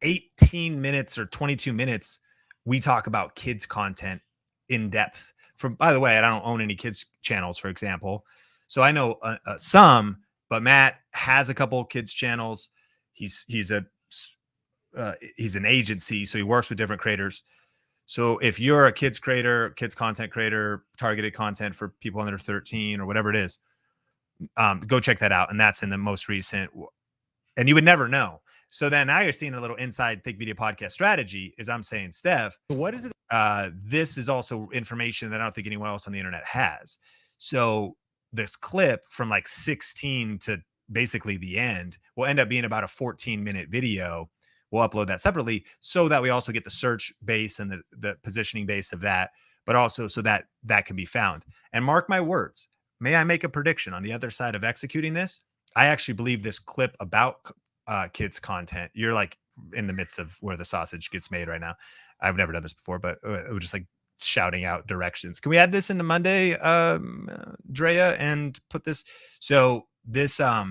18 minutes or 22 minutes, we talk about kids content in depth. By the way, I don't own any kids channels, for example. So I know some, but Matt has a couple of kids channels. He's an agency, so he works with different creators. So if you're a kids creator, kids content creator, targeted content for people under 13 or whatever it is, go check that out. And that's in the most recent, and you would never know. So then now you're seeing a little inside Think Media podcast strategy is I'm saying, Steph, What is it? this is also information that I don't think anyone else on the internet has. So this clip from like 16 to basically the end will end up being about a 14-minute video. We'll upload that separately so that we also get the search base and the positioning base of that, but also so that that can be found. And mark my words, may I make a prediction on the other side of executing this? I actually believe this clip about kids content, you're like in the midst of where the sausage gets made right now. I've never done this before, but it was just like shouting out directions. Can we add this into Monday, Drea, and put this? So this, I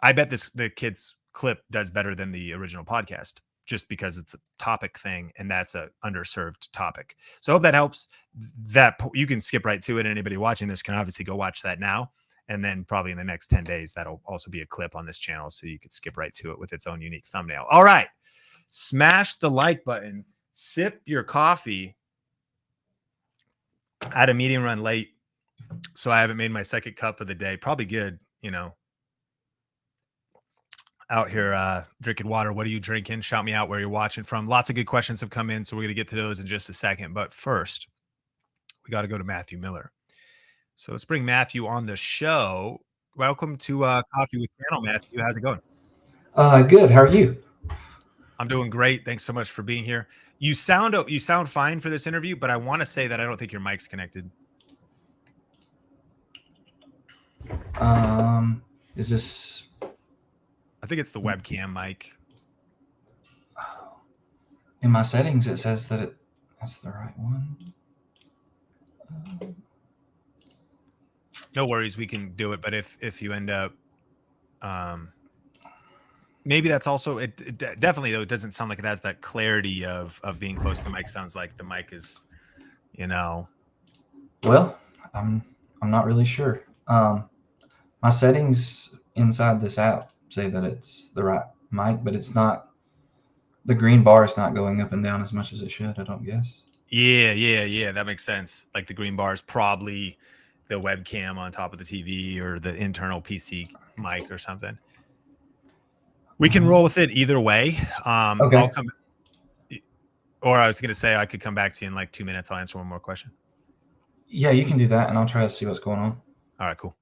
bet the kids clip does better than the original podcast, just because it's a topic thing and that's a underserved topic. So I hope that helps. That you can skip right to it. Anybody watching this can obviously go watch that now. And then probably in the next 10 days, that'll also be a clip on this channel. So you could skip right to it with its own unique thumbnail. All right. Smash the like button. Sip your coffee. I had a meeting run late, so I haven't made my second cup of the day. Probably good, out here drinking water. What are you drinking? Shout me out where you're watching from. Lots of good questions have come in, so we're going to get to those in just a second. But first, we got to go to Matthew Miller. So let's bring Matthew on the show. Welcome to Coffee with Cannell, Matthew. How's it going? Good. How are you? I'm doing great. Thanks so much for being here. You sound fine for this interview, but I want to say that I don't think your mic's connected. Is this? I think it's the webcam mic. In my settings, it says that that's the right one. No worries, we can do it. But if you end up, maybe that's also it. Definitely though, it doesn't sound like it has that clarity of being close to the mic. Sounds like the mic is, Well, I'm not really sure. My settings inside this app say that it's the right mic, but it's not. The green bar is not going up and down as much as it should, I don't guess. Yeah. That makes sense. Like the green bar is probably the webcam on top of the TV or the internal PC mic or something. We can roll with it either way. Okay. I was going to say I could come back to you in like 2 minutes. I'll answer one more question. Yeah, you can do that, and I'll try to see what's going on. All right, cool.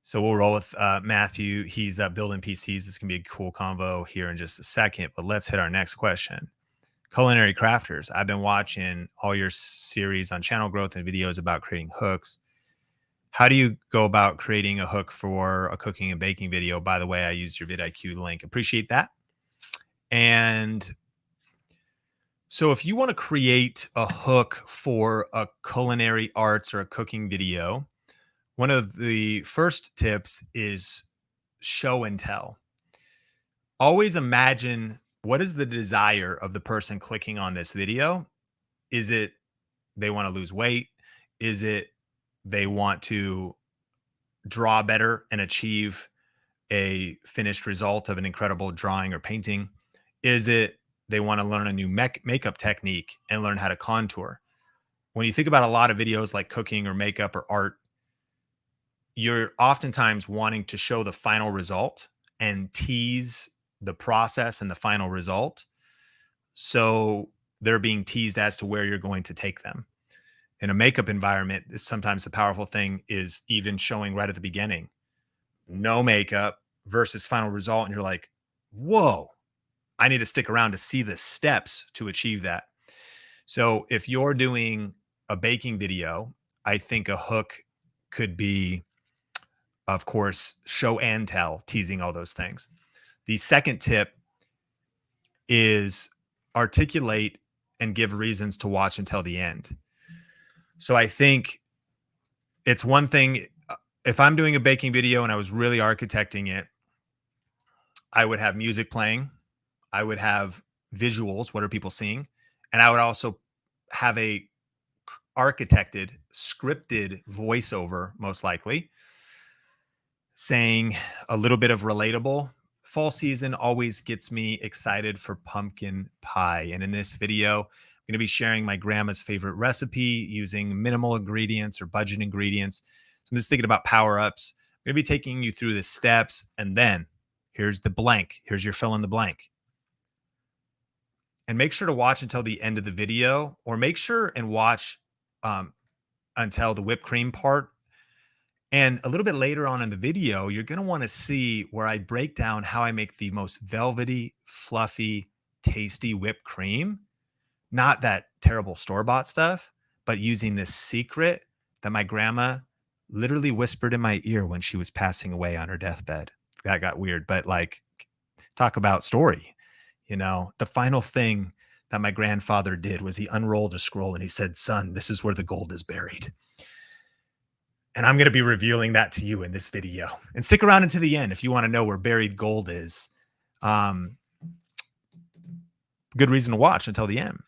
So we'll roll with Matthew. He's building PCs. This can be a cool convo here in just a second, but let's hit our next question. Culinary Crafters. I've been watching all your series on channel growth and videos about creating hooks. How do you go about creating a hook for a cooking and baking video? By the way, I used your vidIQ link. Appreciate that. And so if you want to create a hook for a culinary arts or a cooking video, one of the first tips is show and tell. Always imagine what is the desire of the person clicking on this video. Is it they want to lose weight? Is it they want to draw better and achieve a finished result of an incredible drawing or painting? Is it they want to learn a new makeup technique and learn how to contour? When you think about a lot of videos like cooking or makeup or art, you're oftentimes wanting to show the final result and tease the process and the final result. So they're being teased as to where you're going to take them. In a makeup environment, sometimes the powerful thing is even showing right at the beginning, no makeup versus final result. And you're like, whoa, I need to stick around to see the steps to achieve that. So if you're doing a baking video, I think a hook could be, of course, show and tell, teasing all those things. The second tip is articulate and give reasons to watch until the end. So I think it's one thing, if I'm doing a baking video and I was really architecting it, I would have music playing, I would have visuals, what are people seeing? And I would also have a architected, scripted voiceover, most likely, saying a little bit of relatable. Fall season always gets me excited for pumpkin pie. And in this video, I'm going to be sharing my grandma's favorite recipe using minimal ingredients or budget ingredients. So I'm just thinking about power-ups. I'm going to be taking you through the steps, and then here's the blank. Here's your fill in the blank. And make sure to watch until the end of the video, or make sure and watch until the whipped cream part. And a little bit later on in the video, you're going to want to see where I break down how I make the most velvety, fluffy, tasty whipped cream. Not that terrible store-bought stuff, but using this secret that my grandma literally whispered in my ear when she was passing away on her deathbed. That got weird, but like, talk about story. You know, the final thing that my grandfather did was he unrolled a scroll and he said, "Son, this is where the gold is buried." And I'm going to be revealing that to you in this video. And stick around until the end if you want to know where buried gold is. Good reason to watch until the end.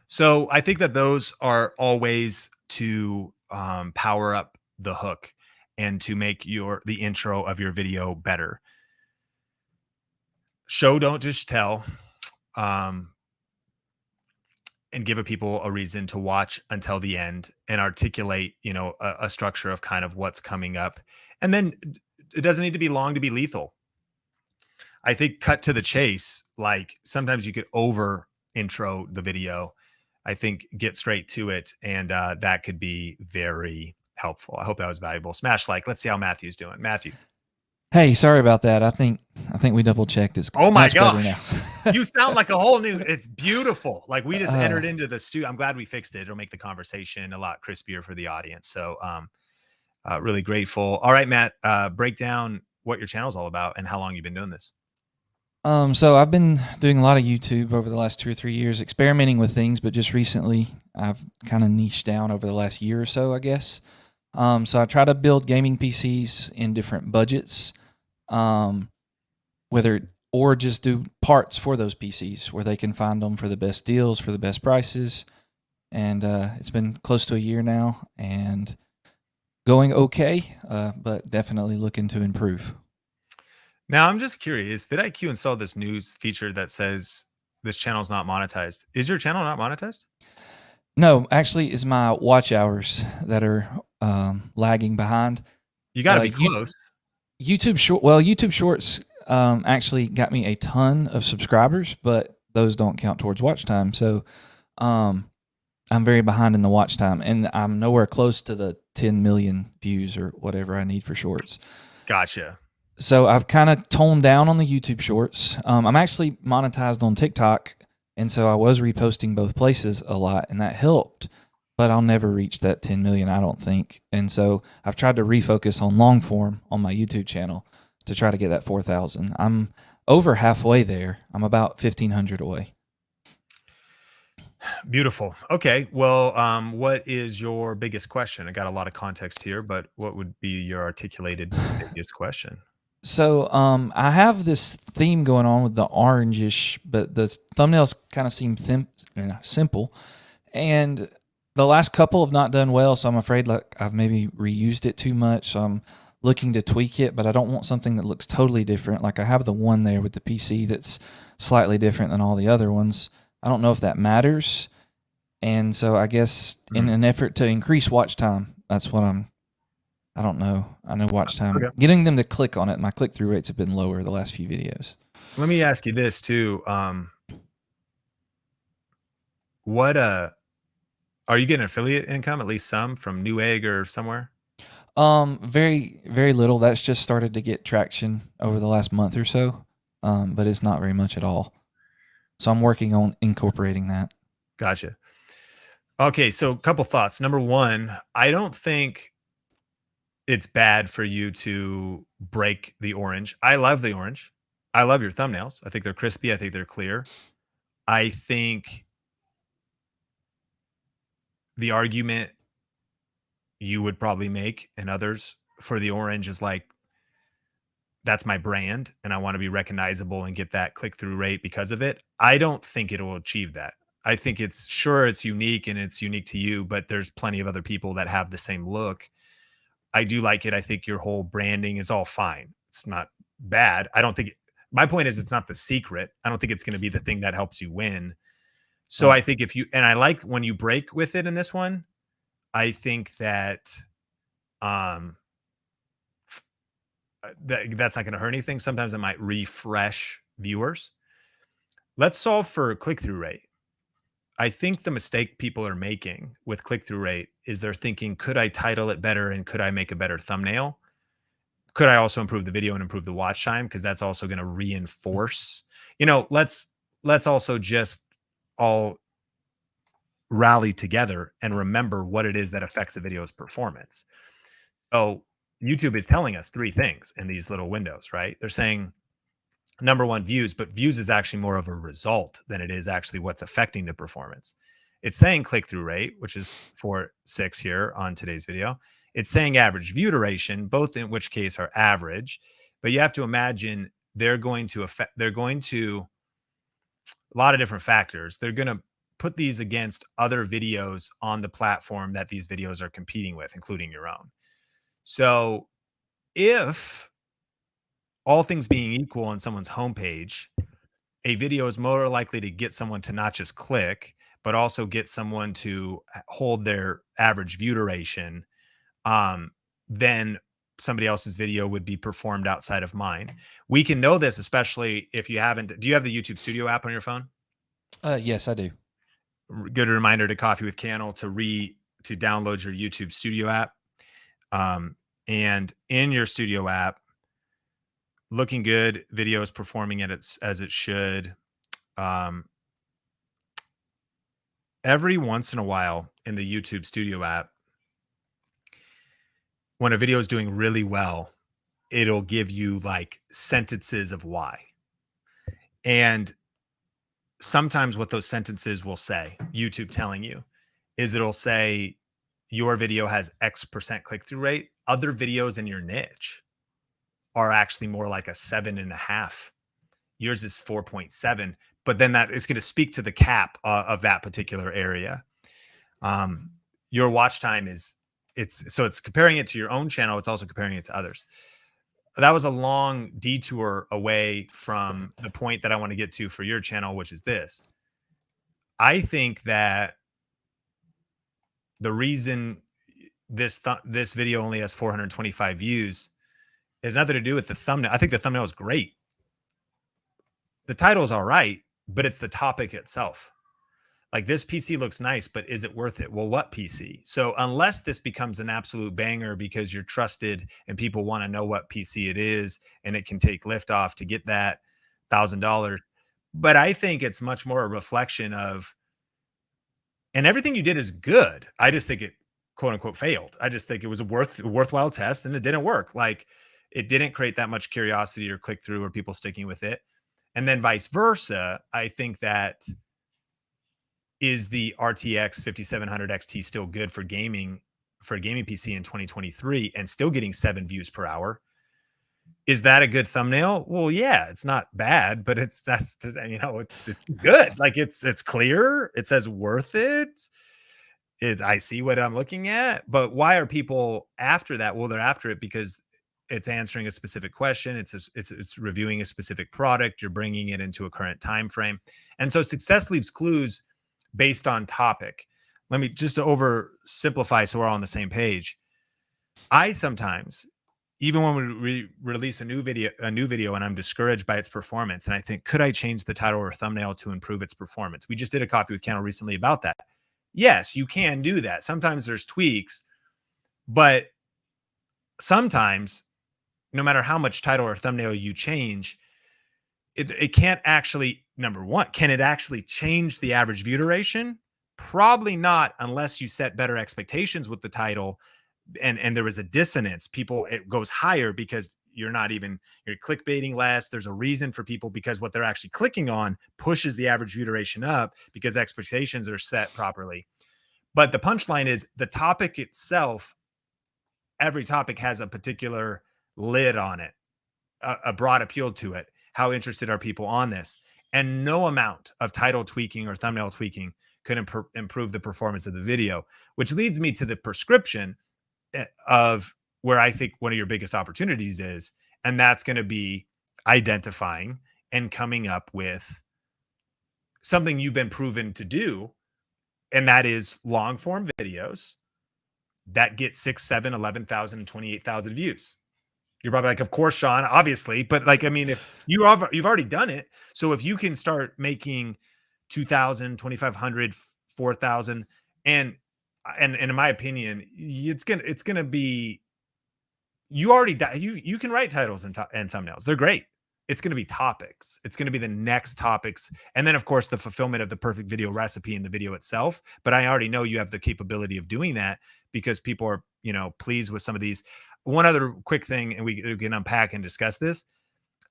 So I think that those are all ways to power up the hook and to make the intro of your video better. Show, don't just tell. And give people a reason to watch until the end and articulate, you know, a structure of kind of what's coming up. And then it doesn't need to be long to be lethal. I think cut to the chase. Like sometimes you could over intro the video. I think get straight to it. And that could be very helpful. I hope that was valuable. Smash like. Let's see how Matthew's doing. Matthew. Hey, sorry about that. I think we double checked. It's oh my much better gosh. now. You sound like a whole new. It's beautiful. Like we just entered into the studio. I'm glad we fixed it. It'll make the conversation a lot crispier for the audience. So really grateful. All right, Matt, break down what your channel's all about and how long you've been doing this. So I've been doing a lot of YouTube over the last 2 or 3 years, experimenting with things, but just recently I've kind of niched down over the last year or so, I guess. So I try to build gaming PCs in different budgets, or just do parts for those PCs where they can find them for the best deals, for the best prices. And it's been close to a year now and going okay, but definitely looking to improve. Now, I'm just curious, vidIQ installed this new feature that says this channel's not monetized. Is your channel not monetized? No, actually, it's my watch hours that are lagging behind. You got to be close. YouTube Shorts actually got me a ton of subscribers, but those don't count towards watch time. So I'm very behind in the watch time, and I'm nowhere close to the 10 million views or whatever I need for Shorts. Gotcha. So I've kind of toned down on the YouTube Shorts. I'm actually monetized on TikTok, and so I was reposting both places a lot, and that helped. But I'll never reach that 10 million, I don't think. And so I've tried to refocus on long form on my YouTube channel to try to get that 4,000. I'm over halfway there. I'm about 1,500 away. Beautiful. Okay. Well, what is your biggest question? I got a lot of context here, but what would be your articulated biggest question? So I have this theme going on with the orangish, but the thumbnails kind of seem simple. And the last couple have not done well, so I'm afraid like I've maybe reused it too much. So I'm looking to tweak it, but I don't want something that looks totally different. Like I have the one there with the PC that's slightly different than all the other ones. I don't know if that matters. And so I guess in an effort to increase watch time, that's what I don't know. I know watch time. Okay. Getting them to click on it, my click-through rates have been lower the last few videos. Let me ask you this too. Are you getting affiliate income, at least some, from Newegg or somewhere? Very, very little. That's just started to get traction over the last month or so, but it's not very much at all. So I'm working on incorporating that. Gotcha. Okay, so a couple thoughts. Number one, I don't think it's bad for you to break the orange. I love the orange. I love your thumbnails. I think they're crispy. I think they're clear. I think the argument you would probably make and others for the orange is like, that's my brand and I want to be recognizable and get that click through rate because of it. I don't think it will achieve that. I think it's unique and it's unique to you, but there's plenty of other people that have the same look. I do like it. I think your whole branding is all fine. It's not bad. I don't think my point is it's not the secret. I don't think it's going to be the thing that helps you win. So Right. I think and I like when you break with it in this one, I think that um that's not going to hurt anything. Sometimes it might refresh viewers. Let's solve for click-through rate. I think the mistake people are making with click-through rate is they're thinking, could I title it better and could I make a better thumbnail? Could I also improve the video and improve the watch time? Because that's also going to reinforce, let's also just all rally together and remember what it is that affects the video's performance. So YouTube is telling us three things in these little windows, right? They're saying number one, views, but views is actually more of a result than it is actually what's affecting the performance. It's saying click-through rate, which is 4.6 here on today's video. It's saying average view duration, both in which case are average, but you have to imagine a lot of different factors. They're going to put these against other videos on the platform that these videos are competing with, including your own. So if all things being equal on someone's homepage, a video is more likely to get someone to not just click, but also get someone to hold their average view duration, then somebody else's video would be performed outside of mine. We can know this, especially if you haven't. Do you have the YouTube Studio app on your phone? Yes, I do. Good reminder to Coffee with Cannell to download your YouTube Studio app. And in your Studio app, looking good, video is performing as it should. Every once in a while in the YouTube Studio app, when a video is doing really well, it'll give you like sentences of why. And sometimes what those sentences will say, YouTube telling you, is it'll say your video has X% click-through rate. Other videos in your niche are actually more like a 7.5. Yours is 4.7, but then that is going to speak to the cap of that particular area. Your watch time it's comparing it to your own channel. It's also comparing it to others. That was a long detour away from the point that I want to get to for your channel, which is this. I think that the reason this video only has 425 views has nothing to do with the thumbnail. I think the thumbnail is great. The title is all right, but it's the topic itself. Like, this PC looks nice, but is it worth it? Well, what PC? So unless this becomes an absolute banger because you're trusted and people want to know what PC it is and it can take liftoff to get that $1,000. But I think it's much more a reflection of, and everything you did is good. I just think it quote unquote failed. I just think it was a worthwhile test and it didn't work. Like, it didn't create that much curiosity or click through or people sticking with it. And then vice versa, I think that is the RTX 5700 XT still good for gaming, for a gaming PC in 2023 and still getting 7 views per hour? Is that a good thumbnail? Well, yeah, it's not bad, but it's good. Like, it's clear. It says worth it. I see what I'm looking at. But why are people after that? Well, they're after it because it's answering a specific question. It's reviewing a specific product. You're bringing it into a current time frame. And so success leaves clues based on topic. Let me just to oversimplify so we're all on the same page. I sometimes, even when we release a new video and I'm discouraged by its performance and I think, could I change the title or thumbnail to improve its performance? We just did a Coffee with Cannell recently about that. Yes, you can do that. Sometimes there's tweaks, but sometimes no matter how much title or thumbnail you change, it can't actually, number one, can it actually change the average view duration? Probably not, unless you set better expectations with the title and there was a dissonance. People, it goes higher because you're clickbaiting less. There's a reason for people, because what they're actually clicking on pushes the average view duration up because expectations are set properly. But the punchline is the topic itself. Every topic has a particular lid on it, a broad appeal to it. How interested are people on this? And no amount of title tweaking or thumbnail tweaking could improve the performance of the video, which leads me to the prescription of where I think one of your biggest opportunities is. And that's going to be identifying and coming up with something you've been proven to do. And that is long form videos that get 6, 7, 11,000, and 28,000 views. You're probably like, of course, Sean, obviously. But like, I mean, if you've already done it. So if you can start making 2,000, 2,500, 4,000, and in my opinion, it's gonna be, you can write titles and thumbnails. They're great. It's going to be topics. It's going to be the next topics. And then of course the fulfillment of the perfect video recipe in the video itself. But I already know you have the capability of doing that because people are, pleased with some of these. One other quick thing, and we can unpack and discuss this.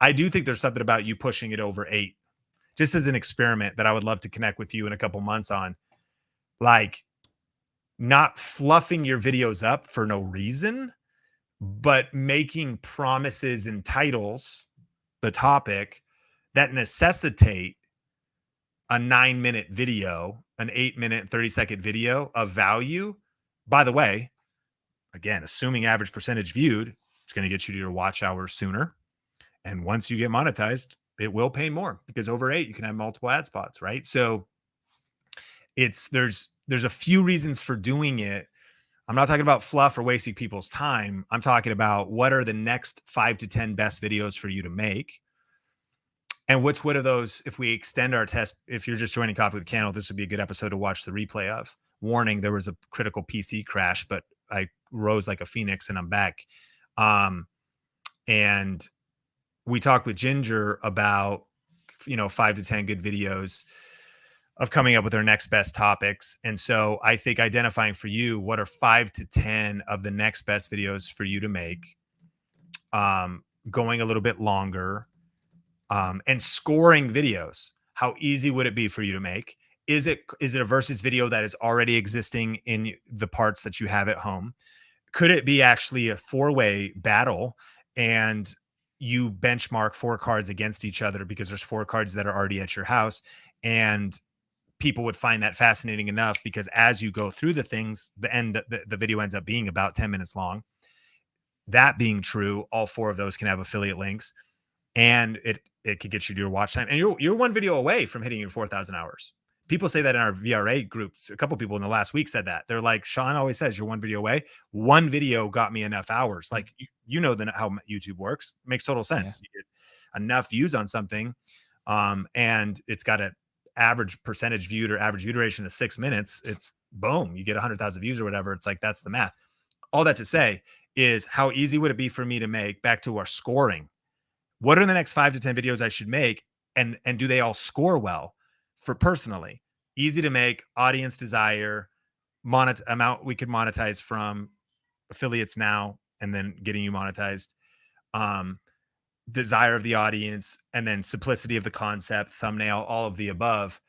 I do think there's something about you pushing it over 8, just as an experiment, that I would love to connect with you in a couple months on, like, not fluffing your videos up for no reason, but making promises in titles, the topic, that necessitate a 9-minute video, an 8-minute, 30-second video of value. By the way, again, assuming average percentage viewed, it's going to get you to your watch hours sooner. And once you get monetized, it will pay more, because over 8, you can have multiple ad spots, right? So there's a few reasons for doing it. I'm not talking about fluff or wasting people's time. I'm talking about what are the next 5 to 10 best videos for you to make. And which one of those, if we extend our test, if you're just joining Coffee with Cannell, this would be a good episode to watch the replay of. Warning, there was a critical PC crash, but I rose like a phoenix and I'm back. And we talked with Ginger about, 5 to 10 good videos of coming up with our next best topics. And so I think identifying for you, what are 5 to 10 of the next best videos for you to make, going a little bit longer, and scoring videos. How easy would it be for you to make? Is it a versus video that is already existing in the parts that you have at home? Could it be actually a 4-way battle and you benchmark 4 cards against each other because there's 4 cards that are already at your house, and people would find that fascinating enough because as you go through the things, the video ends up being about 10 minutes long. That being true, all 4 of those can have affiliate links, and it could get you to your watch time. And you're 1 video away from hitting your 4,000 hours. People say that in our VRA groups. A couple people in the last week said that. They're like, Sean always says you're 1 video away. 1 video got me enough hours. Like, how YouTube works. Makes total sense. Yeah. You get enough views on something, and it's got an average percentage viewed or average view duration of 6 minutes. It's boom, you get 100,000 views or whatever. It's like, that's the math. All that to say is, how easy would it be for me to make, back to our scoring, what are the next 5 to 10 videos I should make? And do they all score well? For personally, easy to make, audience desire, amount we could monetize from affiliates now, and then getting you monetized, desire of the audience, and then simplicity of the concept, thumbnail, all of the above.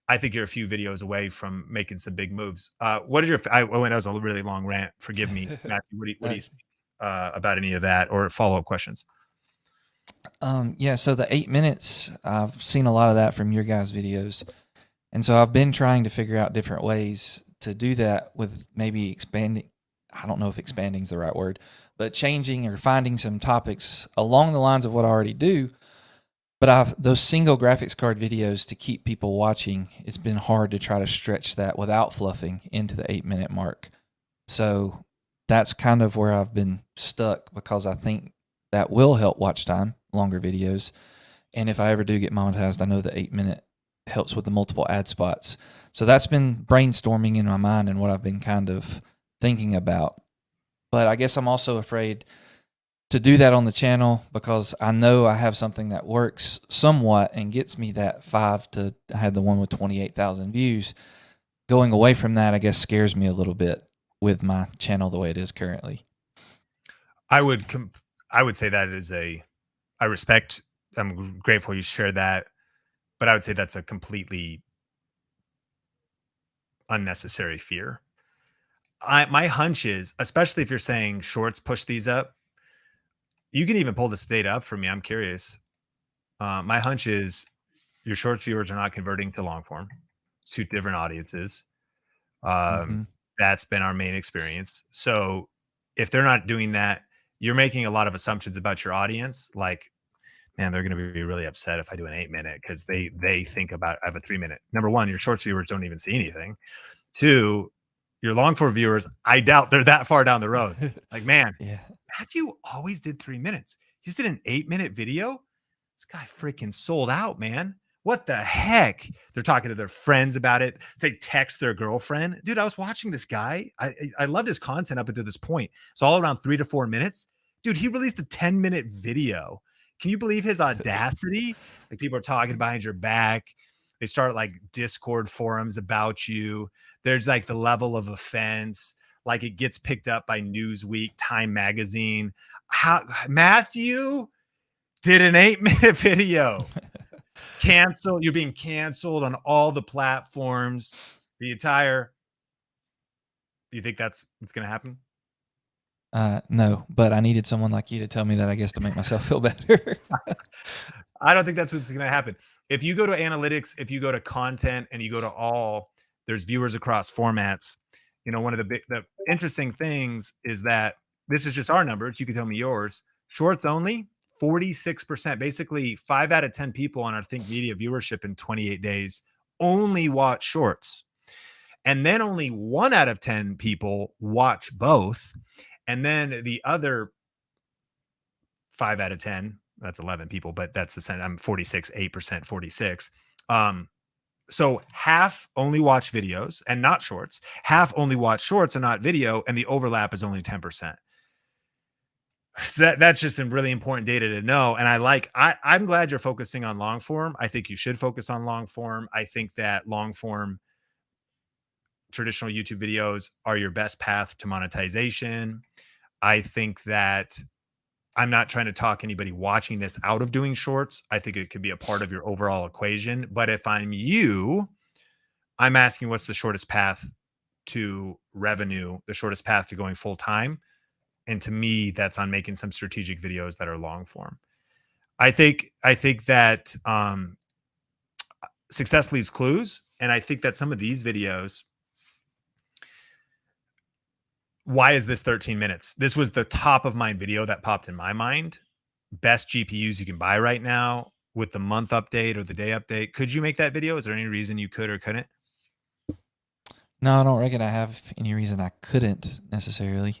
I think you're a few videos away from making some big moves. What is that was a really long rant. Forgive me, Matthew. What do you think about any of that, or follow-up questions? Yeah, so the 8 minutes, I've seen a lot of that from your guys' videos. And so I've been trying to figure out different ways to do that, with maybe expanding. I don't know if expanding is the right word, but changing or finding some topics along the lines of what I already do. But those single graphics card videos, to keep people watching, it's been hard to try to stretch that without fluffing into the 8-minute mark. So that's kind of where I've been stuck, because I think that will help watch time, longer videos. And if I ever do get monetized, I know the 8-minute helps with the multiple ad spots. So that's been brainstorming in my mind and what I've been kind of thinking about. But I guess I'm also afraid to do that on the channel, because I know I have something that works somewhat and gets me that 5 to, I had the one with 28,000 views. Going away from that, I guess, scares me a little bit with my channel the way it is currently. I would say that is I'm grateful you shared that, but I would say that's a completely unnecessary fear. My hunch is, especially if you're saying shorts push these up, you can even pull this data up for me. I'm curious. My hunch is your shorts viewers are not converting to long form. It's two different audiences. That's been our main experience. So if they're not doing that, you're making a lot of assumptions about your audience. Like, man, they're going to be really upset if I do an 8-minute because they think about I have a 3-minute. Number one, your shorts viewers don't even see anything. Two, your long form viewers, I doubt they're that far down the road. Like, man, Yeah. Matthew always did 3 minutes. He just did an 8-minute video. This guy freaking sold out, man. What the heck? They're talking to their friends about it. They text their girlfriend. Dude, I was watching this guy. I loved his content up until this point. It's all around 3 to 4 minutes. Dude, he released a 10-minute video. Can you believe his audacity? Like, people are talking behind your back. They start like Discord forums about you. There's like the level of offense. Like, it gets picked up by Newsweek, Time Magazine. How Matthew did an 8-minute video. Canceled. You're being canceled on all the platforms. The entire. Do you think that's what's going to happen? No, but I needed someone like you to tell me that, I guess, to make myself feel better. I don't think that's what's going to happen. If you go to analytics, if you go to content, and you go to all, there's viewers across formats. You know, one of the interesting things is that this is just our numbers. You can tell me yours. Shorts only, 46%. Basically, 5 out of 10 people on our Think Media viewership in 28 days only watch shorts. And then only 1 out of 10 people watch both. And then the other 5 out of 10, that's 11 people, but that's the same. I'm 46, 8%, 46. So half only watch videos and not shorts. Half only watch shorts and not video. And the overlap is only 10%. So that's just some really important data to know. And I'm glad you're focusing on long form. I think you should focus on long form. I think that long form traditional YouTube videos are your best path to monetization. I think that I'm not trying to talk anybody watching this out of doing shorts. I think it could be a part of your overall equation. But if I'm you, I'm asking what's the shortest path to revenue, the shortest path to going full time. And to me, that's on making some strategic videos that are long form. I think that success leaves clues. And I think that some of these videos, why is this 13 minutes? This was the top of mind video that popped in my mind. Best GPUs you can buy right now with the month update or the day update. Could you make that video? Is there any reason you could or couldn't? No, I don't reckon I have any reason I couldn't necessarily.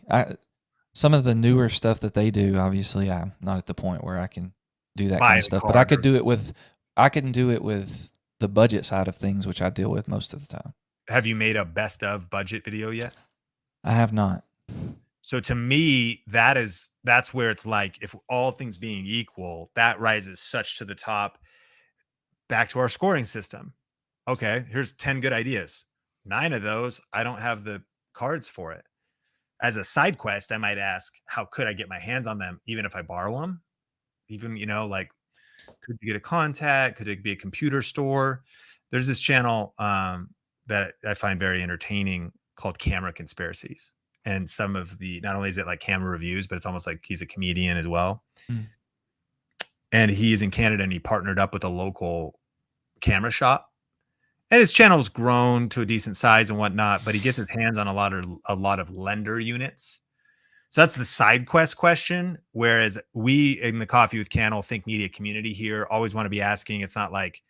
Some of the newer stuff that they do, obviously, I'm not at the point where I can do that kind of stuff. But I could do it with the budget side of things, which I deal with most of the time. Have you made a best of budget video yet? I have not. So to me, that's where it's like, if all things being equal, that rises such to the top. Back to our scoring system. Okay, here's 10 good ideas. 9 of those, I don't have the cards for it. As a side quest, I might ask, how could I get my hands on them, even if I borrow them? Even, like, could you get a contact? Could it be a computer store? There's this channel that I find very entertaining called Camera Conspiracies. And some of not only is it like camera reviews, but it's almost like he's a comedian as well. And he's in Canada, and he partnered up with a local camera shop. And his channel's grown to a decent size and whatnot, but he gets his hands on a lot of lender units. So that's the side quest question. Whereas we in the Coffee with Cannell Think Media community here always want to be asking, it's not like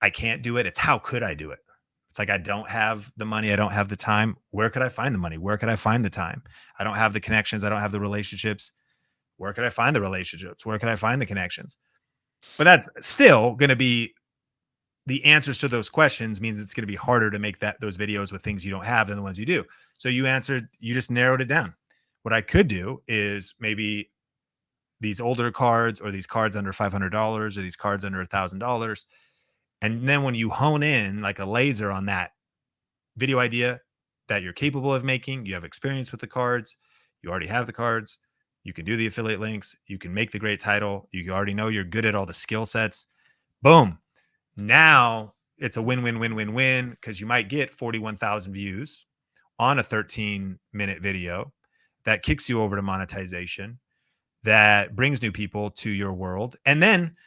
I can't do it. It's how could I do it? It's like, I don't have the money. I don't have the time. Where could I find the money? Where could I find the time? I don't have the connections. I don't have the relationships. Where could I find the relationships? Where could I find the connections? But that's still going to be the answers to those questions, means it's going to be harder to make those videos with things you don't have than the ones you do. So you just narrowed it down. What I could do is maybe these older cards, or these cards under $500, or these cards under $1,000. And then when you hone in like a laser on that video idea, that you're capable of making. You have experience with the cards. You already have the cards. You can do the affiliate links. You can make the great title. You already know you're good at all the skill sets. Boom. Now it's a win, win, win, win, win, because you might get 41,000 views on a 13-minute video that kicks you over to monetization, that brings new people to your world. And then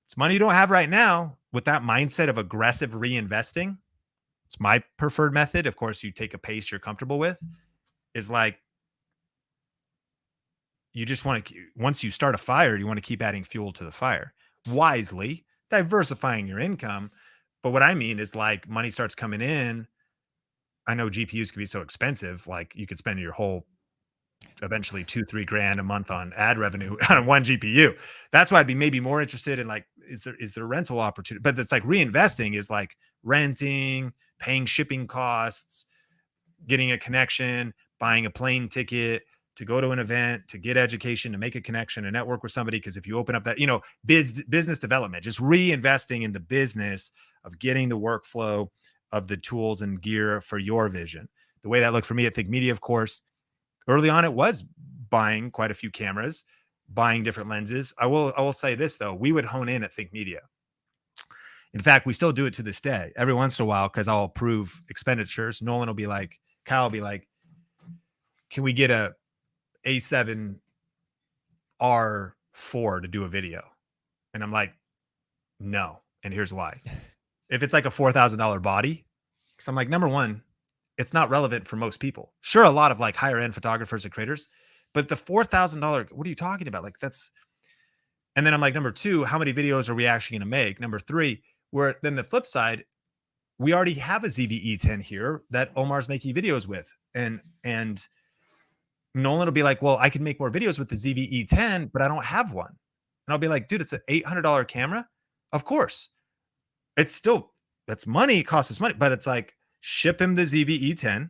it's money you don't have right now. With that mindset of aggressive reinvesting, it's my preferred method. Of course, you take a pace you're comfortable with, is like, you just want to, once you start a fire, you want to keep adding fuel to the fire wisely, diversifying your income. But what I mean is, like, money starts coming in. I know GPUs can be so expensive. Like, you could spend your whole, eventually $2-3 grand a month on ad revenue on one GPU. That's why I'd be maybe more interested in, like, is there rental opportunity? But it's like reinvesting is like renting, paying shipping costs, getting a connection, buying a plane ticket to go to an event, to get education, to make a connection, to network with somebody. Because if you open up that, business development, just reinvesting in the business of getting the workflow of the tools and gear for your vision. The way that looked for me at Think Media, of course, early on, it was buying quite a few cameras, buying different lenses. I will say this, though. We would hone in at Think Media. In fact, we still do it to this day. Every once in a while, because I'll approve expenditures, Nolan will be like, Kyle will be like, can we get a A7 R4 to do a video? And I'm like, no. And here's why. If it's like a $4,000 body, so I'm like, number one, it's not relevant for most people. Sure, a lot of like higher end photographers and creators, but the $4,000, what are you talking about? Like, that's, and then I'm like, number two, how many videos are we actually going to make? Number three, where then the flip side, we already have a ZV-E10 here that Omar's making videos with. And Nolan will be like, well, I can make more videos with the ZV-E10, but I don't have one. And I'll be like, dude, it's an $800 camera. Of course. It's still, that's money, it costs us money, but it's like, ship him the ZV-E10.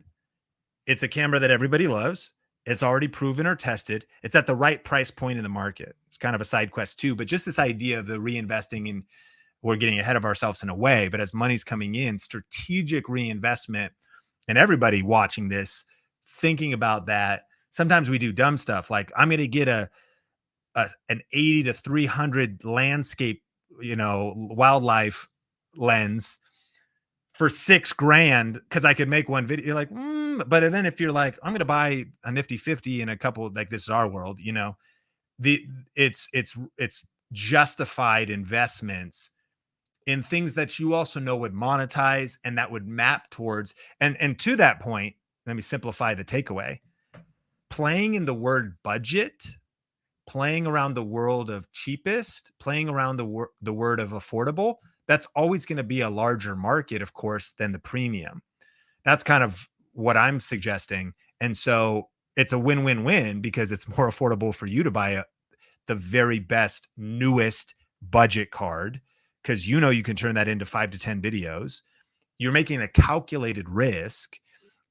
It's a camera that everybody loves. It's already proven or tested. It's at the right price point in the market. It's kind of a side quest too, but just this idea of the reinvesting, and we're getting ahead of ourselves in a way, but as money's coming in, strategic reinvestment, and everybody watching this, thinking about that. Sometimes we do dumb stuff. Like, I'm going to get an 80 to 300 landscape, wildlife lens for $6 grand because I could make one video. You're like, but then if you're like, I'm going to buy a nifty 50 in a couple, like, this is our world, it's justified investments in things that you also know would monetize and that would map towards. And to that point, let me simplify the takeaway. Playing in the word budget, playing around the world of cheapest, playing around the word of affordable, that's always going to be a larger market, of course, than the premium. That's kind of what I'm suggesting. And so it's a win-win-win because it's more affordable for you to buy the very best, newest budget card, because you can turn that into 5 to 10 videos. You're making a calculated risk,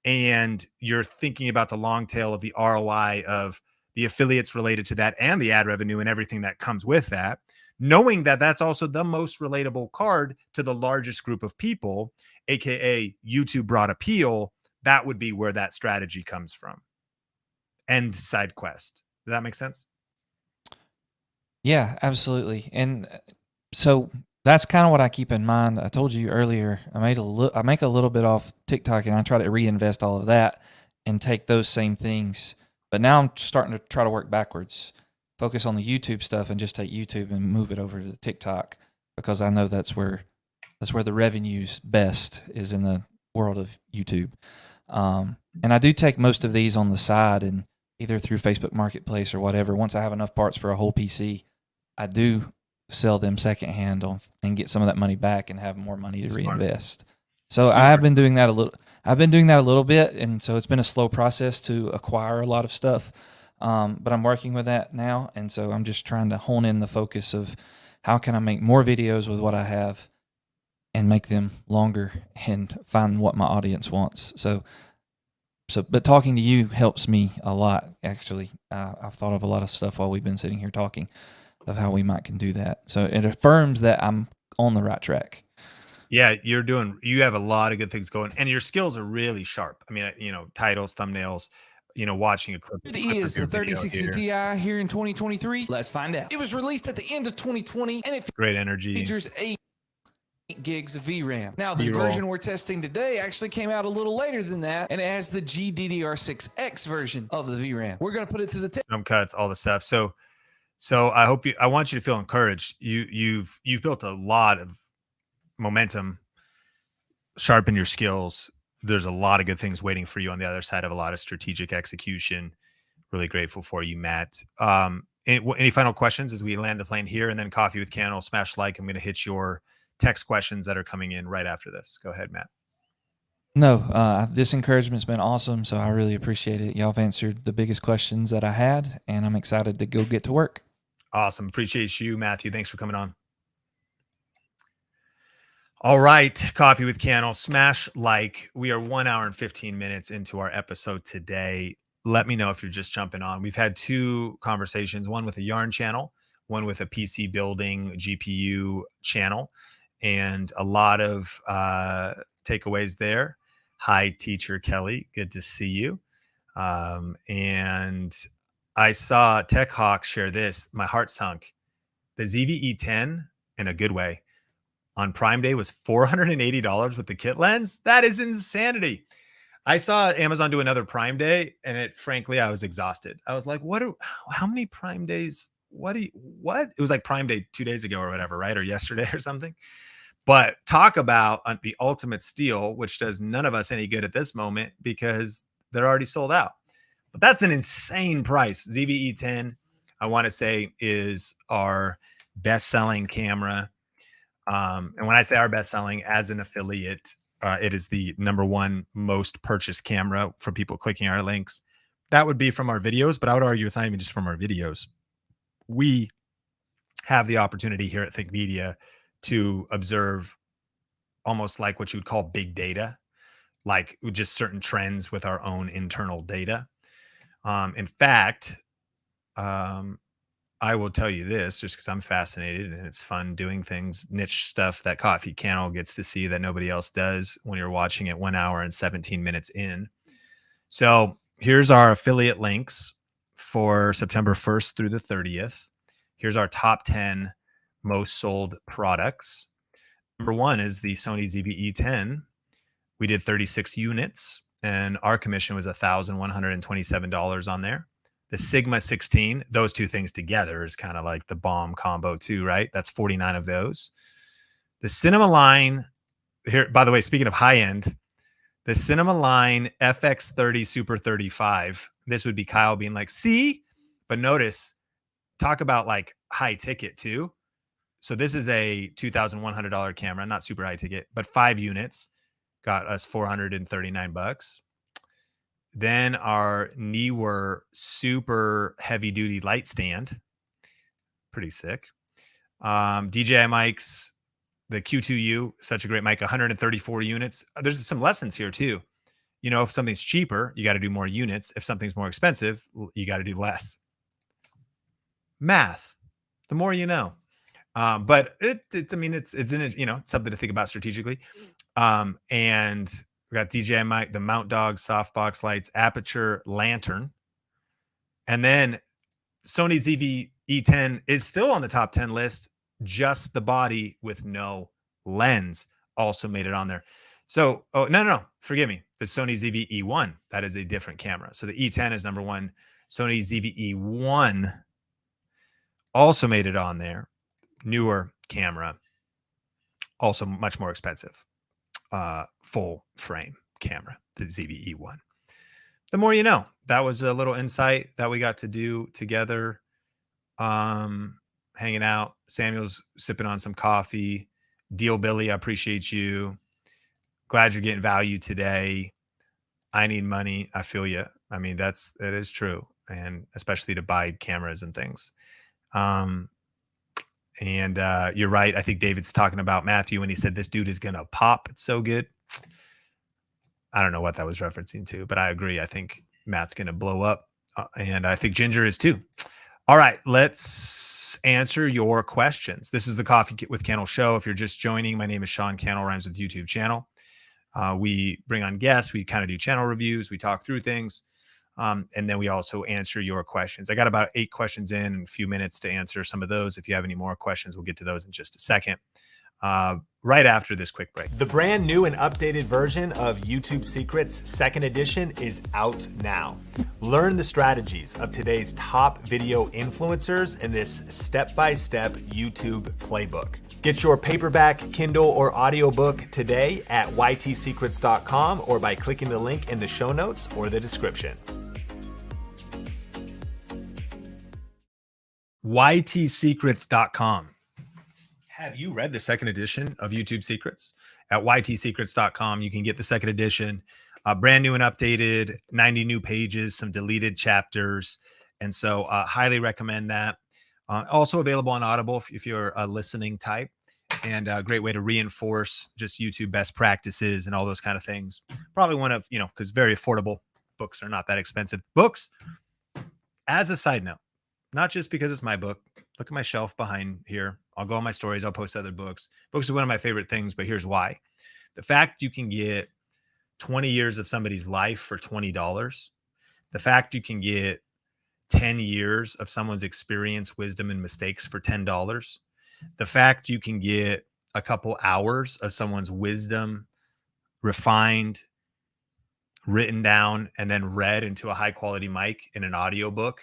and you're thinking about the long tail of the ROI of the affiliates related to that and the ad revenue and everything that comes with that, knowing that that's also the most relatable card to the largest group of people, aka YouTube broad appeal. That would be where that strategy comes from. End side quest. Does that make sense? Yeah, absolutely. And so that's kind of what I keep in mind. I told you earlier, I make a little bit off TikTok, and I try to reinvest all of that and take those same things. But now I'm starting to try to work backwards, focus on the YouTube stuff, and just take YouTube and move it over to TikTok, because I know that's where the revenue's best, is in the world of YouTube. And I do take most of these on the side, and either through Facebook Marketplace or whatever. Once I have enough parts for a whole PC, I do sell them secondhand and get some of that money back and have more money to reinvest. So I have been doing that a little. I've been doing that a little bit, and so it's been a slow process to acquire a lot of stuff. But I'm working with that now, and so I'm just trying to hone in the focus of how can I make more videos with what I have and make them longer and find what my audience wants. But talking to you helps me a lot, actually. I've thought of a lot of stuff while we've been sitting here talking of how we can do that. So it affirms that I'm on the right track. Yeah, you have a lot of good things going, and your skills are really sharp. I mean, titles, thumbnails, watching a clip It of is the your video 3060 here. Ti here in 2023. Let's find out. It was released at the end of 2020 and it Great energy. features 8 gigs of VRAM. Now, this B-roll. version we're testing today actually came out a little later than that, and it has the GDDR6X version of the VRAM. We're going to put it to the test. Jump cuts, all the stuff. So I want you to feel encouraged. You've built a lot of momentum, sharpen your skills. There's a lot of good things waiting for you on the other side of a lot of strategic execution. Really grateful for you, Matt. Any final questions as we land the plane here, and then Coffee with Cannell, smash like. I'm going to hit your text questions that are coming in right after this. Go ahead, Matt. No, this encouragement's been awesome, so I really appreciate it. Y'all have answered the biggest questions that I had, and I'm excited to go get to work. Awesome. Appreciate you, Matthew. Thanks for coming on. All right, Coffee with Cannell, smash like. We are 1 hour and 15 minutes into our episode today. Let me know if you're just jumping on. We've had 2 conversations, one with a yarn channel, one with a PC building GPU channel, and a lot of takeaways there. Hi, Teacher Kelly. Good to see you. And I saw Tech Hawk share this. My heart sunk. The ZVE10, in a good way, on Prime Day was $480 with the kit lens. That is insanity. I saw Amazon do another Prime Day, and frankly, I was exhausted. I was like, how many Prime Days? What? It was like Prime Day 2 days ago or whatever, right? Or yesterday or something. But talk about the ultimate steal, which does none of us any good at this moment because they're already sold out. But that's an insane price. ZVE10, I want to say, is our best-selling camera. And when I say our best-selling, as an affiliate, it is the #1 most purchased camera for people clicking our links. That would be from our videos, but I would argue it's not even just from our videos. We have the opportunity here at Think Media to observe almost like what you would call big data, like just certain trends with our own internal data. In fact, I will tell you this just because I'm fascinated and it's fun doing things, niche stuff that Coffee Cannell gets to see that nobody else does when you're watching it 1 hour and 17 minutes in. So here's our affiliate links for September 1st through the 30th. Here's our top 10 most sold products. #1 is the Sony ZVE10. We did 36 units and our commission was $1,127 on there. The Sigma 16, those 2 things together is kind of like the bomb combo too, right? That's 49 of those. The Cinema Line here, by the way, speaking of high end, the Cinema Line FX30 Super 35. This would be Kyle being like, see, but notice, talk about like high ticket too. So this is a $2,100 camera, not super high ticket, but 5 units got us $439. Then our Neewer super heavy duty light stand, pretty sick. DJI mics, the Q2U, such a great mic, 134 units. There's some lessons here too. If something's cheaper, you got to do more units. If something's more expensive, you got to do less. Math, the more you know. But it's in it, it's something to think about strategically. And we got DJI mic, the Mount Dog softbox lights, aperture lantern. And then Sony ZV-E10 is still on the top 10 list. Just the body with no lens also made it on there. So, no, forgive me. The Sony ZV-E1, that is a different camera. So the E10 is #1. Sony ZV-E1 also made it on there. Newer camera, also much more expensive. Full frame camera, the ZV-E1. The more you know. That was a little insight that we got to do together. Hanging out. Samuel's sipping on some coffee. Deal Billy, I appreciate you. Glad you're getting value today. I need money. I feel you. I mean, that is true. And especially to buy cameras and things. And you're right. I think David's talking about Matthew when he said this dude is going to pop. It's so good. I don't know what that was referencing to, but I agree. I think Matt's going to blow up. And I think Ginger is too. All right, let's answer your questions. This is the Coffee with Cannell show. If you're just joining, my name is Sean Cannell, rhymes with YouTube channel. We bring on guests. We kind of do channel reviews. We talk through things. And then we also answer your questions. I got about 8 questions in and a few minutes to answer some of those. If you have any more questions, we'll get to those in just a second. Right after this quick break. The brand new and updated version of YouTube Secrets 2nd edition is out now. Learn the strategies of today's top video influencers in this step-by-step YouTube playbook. Get your paperback, Kindle, or audiobook today at ytsecrets.com or by clicking the link in the show notes or the description. ytsecrets.com. Have you read the 2nd edition of YouTube Secrets? At ytsecrets.com, you can get the 2nd edition, brand new and updated, 90 new pages, some deleted chapters. And so highly recommend that. Also available on Audible if you're a listening type, and a great way to reinforce just YouTube best practices and all those kind of things. Probably one of, because very affordable. Books are not that expensive. Books, as a side note, not just because it's my book. Look at my shelf behind here. I'll go on my stories. I'll post other books. Books are one of my favorite things, but here's why. The fact you can get 20 years of somebody's life for $20, the fact you can get 10 years of someone's experience, wisdom, and mistakes for $10, the fact you can get a couple hours of someone's wisdom refined, written down, and then read into a high quality mic in an audiobook,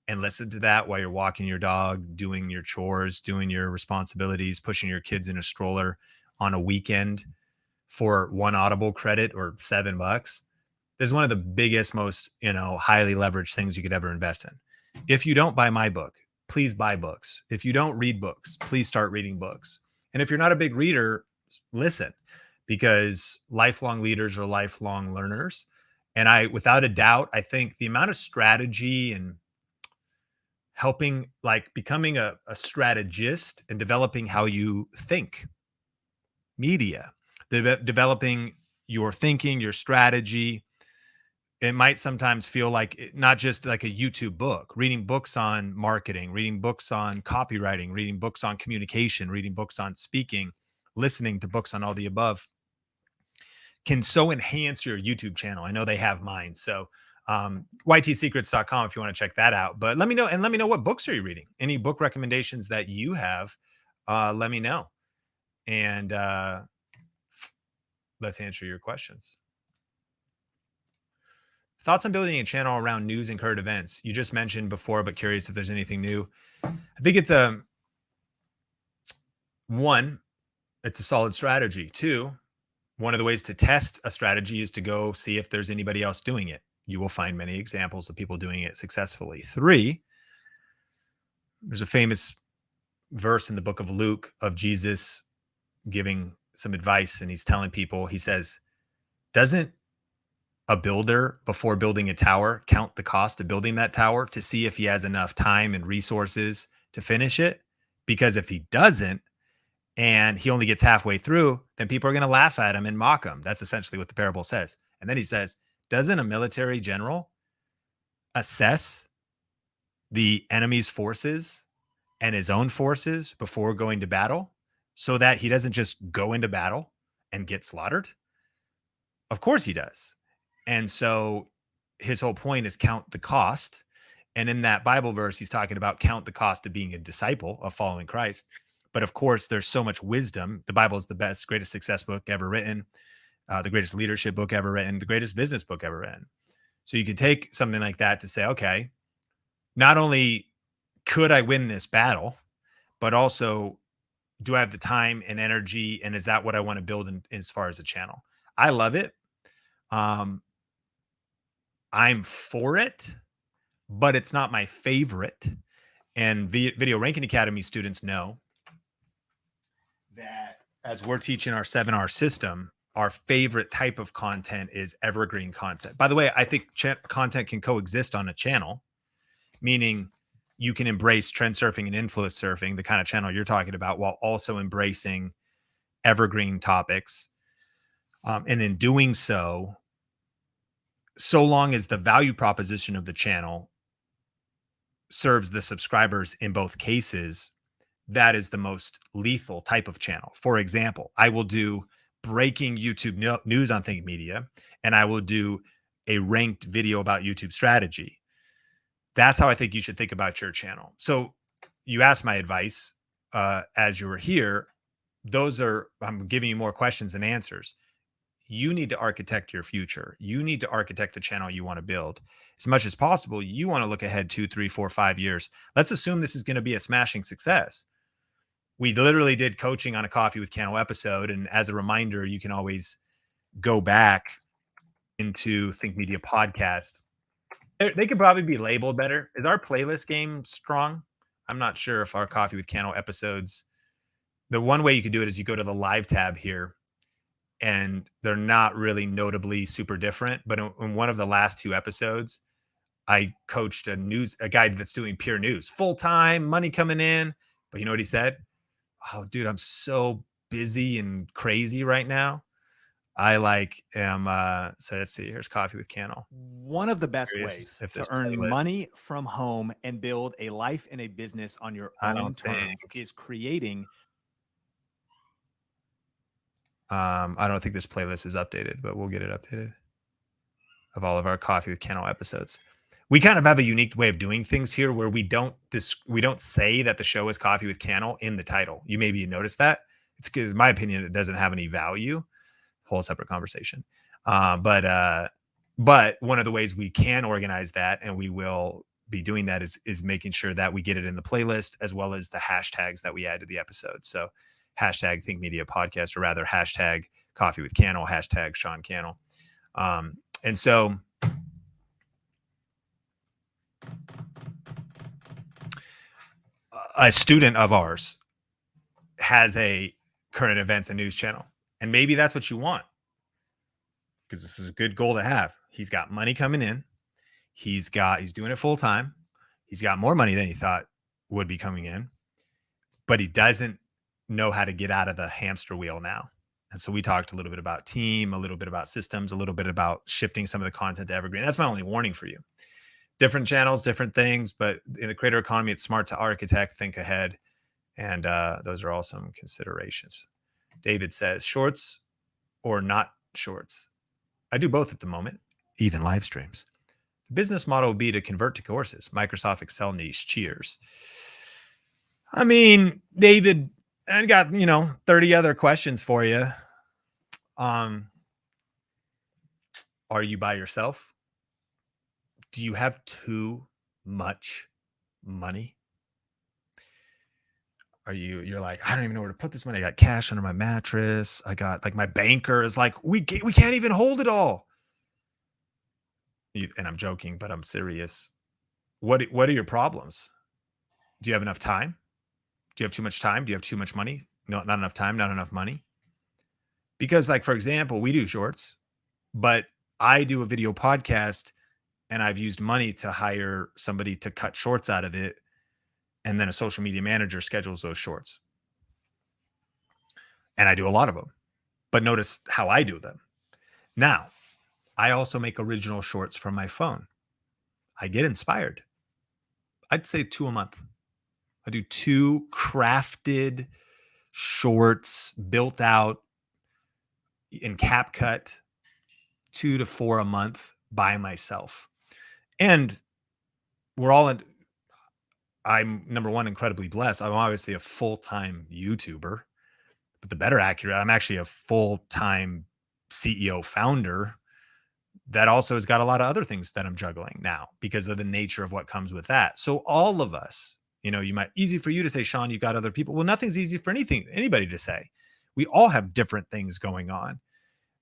and listen to that while you're walking your dog, doing your chores, doing your responsibilities, pushing your kids in a stroller on a weekend for one Audible credit or $7. This is one of the biggest, most, highly leveraged things you could ever invest in. If you don't buy my book, please buy books. If you don't read books, please start reading books. And if you're not a big reader, listen, because lifelong leaders are lifelong learners. And without a doubt, I think the amount of strategy and helping, becoming a strategist and developing how you think, media, developing your thinking, your strategy. It might sometimes feel like not just like a YouTube book, reading books on marketing, reading books on copywriting, reading books on communication, reading books on speaking, listening to books on all the above can so enhance your YouTube channel. I know they have mine. So ytsecrets.com if you want to check that out. But let me know, and let me know what books are you reading. Any book recommendations that you have, let me know. And let's answer your questions. Thoughts on building a channel around news and current events? You just mentioned before, but curious if there's anything new. I think it's one, it's a solid strategy. 2, one of the ways to test a strategy is to go see if there's anybody else doing it. You will find many examples of people doing it successfully. 3, there's a famous verse in the book of Luke of Jesus giving some advice, and he's telling people, he says, doesn't a builder, before building a tower, count the cost of building that tower to see if he has enough time and resources to finish it? Because if he doesn't, and he only gets halfway through, then people are going to laugh at him and mock him. That's essentially what the parable says. And then he says, doesn't a military general assess the enemy's forces and his own forces before going to battle so that he doesn't just go into battle and get slaughtered? Of course he does. And so his whole point is count the cost. And in that Bible verse, he's talking about count the cost of being a disciple, of following Christ. But of course, there's so much wisdom. The Bible is the best, greatest success book ever written, the greatest leadership book ever written, the greatest business book ever written. So you could take something like that to say, okay, not only could I win this battle, but also do I have the time and energy, and is that what I want to build in as far as a channel? I love it. I'm for it, but it's not my favorite. And Video Ranking Academy students know that as we're teaching our 7R system, our favorite type of content is evergreen content. By the way, I think content can coexist on a channel, meaning you can embrace trend surfing and influence surfing, the kind of channel you're talking about, while also embracing evergreen topics. And in doing so, so long as the value proposition of the channel serves the subscribers in both cases, that is the most lethal type of channel. For example, I will do breaking YouTube news on Think Media, and I will do a ranked video about YouTube strategy. That's how I think you should think about your channel. So you asked my advice as you were here. I'm giving you more questions than answers. You need to architect your future. You need to architect the channel you want to build. As much as possible, you want to look ahead 2, 3, 4, 5 years. Let's assume this is going to be a smashing success. We literally did coaching on a Coffee with Cannell episode. And as a reminder, you can always go back into Think Media podcast. They could probably be labeled better. Is our playlist game strong? I'm not sure if our Coffee with Cannell episodes, the one way you could do it is you go to the live tab here, and they're not really notably super different. But in one of the last 2 episodes, I coached a guy that's doing pure news, full-time, money coming in. But you know what he said? Oh, dude, I'm so busy and crazy right now. I am, so let's see, here's Coffee with Cannell. One of the best ways to earn money from home and build a life and a business on your own terms is creating. I don't think this playlist is updated, but we'll get it updated of all of our Coffee with Cannell episodes. We kind of have a unique way of doing things here where we don't say that the show is Coffee with Cannell in the title. You maybe noticed that. It's because, in my opinion, it doesn't have any value. Whole separate conversation. But one of the ways we can organize that, and we will be doing that, is making sure that we get it in the playlist as well as the hashtags that we add to the episode. So hashtag Think Media Podcast, or rather hashtag Coffee with Cannell, hashtag Sean Cannell. And so a student of ours has a current events and news channel. And maybe that's what you want, because this is a good goal to have. He's got money coming in. He's doing it full time. He's got more money than he thought would be coming in, but he doesn't know how to get out of the hamster wheel now. And so we talked a little bit about team, a little bit about systems, a little bit about shifting some of the content to evergreen. That's my only warning for you. Different channels, different things, but in the creator economy, it's smart to architect, think ahead. And those are all some considerations. David says, shorts or not shorts? I do both at the moment, even live streams. The business model would be to convert to courses. Microsoft Excel niche. Cheers. I mean, David, I got, 30 other questions for you. Are you by yourself? Do you have too much money? You're like, I don't even know where to put this money. I got cash under my mattress. I got, my banker is like, we can't even hold it all. And I'm joking, but I'm serious. What are your problems? Do you have enough time? Do you have too much time? Do you have too much money? No, not enough time, not enough money. Because, for example, we do shorts, but I do a video podcast, and I've used money to hire somebody to cut shorts out of it. And then a social media manager schedules those shorts. And I do a lot of them. But notice how I do them. Now, I also make original shorts from my phone. I get inspired. I'd say 2 a month. I do 2 crafted shorts built out in CapCut, 2 to 4 a month by myself. And I'm, number one, incredibly blessed. I'm obviously a full-time YouTuber, but the better accurate, I'm actually a full-time CEO founder that also has got a lot of other things that I'm juggling now because of the nature of what comes with that. So all of us, easy for you to say, Sean, you've got other people. Well, nothing's easy for anybody to say. We all have different things going on.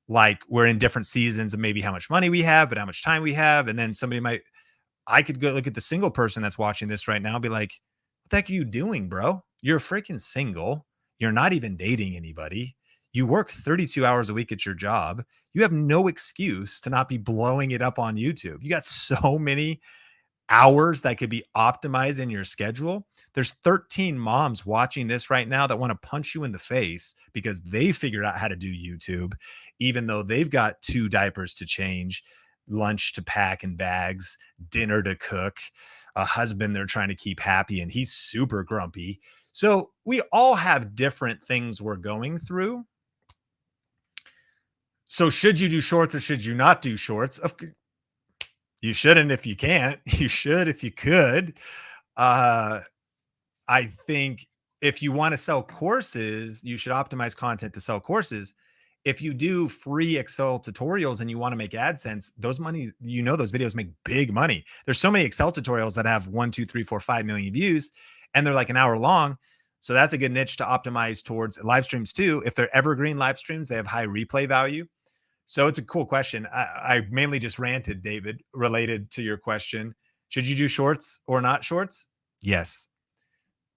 Like, we're in different seasons of maybe how much money we have, but how much time we have. And then I could go look at the single person that's watching this right now and be like, what the heck are you doing, bro? You're freaking single. You're not even dating anybody. You work 32 hours a week at your job. You have no excuse to not be blowing it up on YouTube. You got so many hours that could be optimized in your schedule. There's 13 moms watching this right now that want to punch you in the face because they figured out how to do YouTube, even though they've got 2 diapers to change. lunch to pack in bags, dinner to cook, a husband they're trying to keep happy, and he's super grumpy. So we all have different things we're going through. So should you do shorts or should you not do shorts? You shouldn't if you can't. You should if you could. I think if you want to sell courses, you should optimize content to sell courses. If you do free Excel tutorials and you want to make AdSense, those videos make big money. There's so many Excel tutorials that have 1, 2, 3, 4, 5 million views, and they're like an hour long. So that's a good niche to optimize towards. Live streams too. If they're evergreen live streams, they have high replay value. So it's a cool question. I mainly just ranted, David, related to your question. Should you do shorts or not shorts? Yes.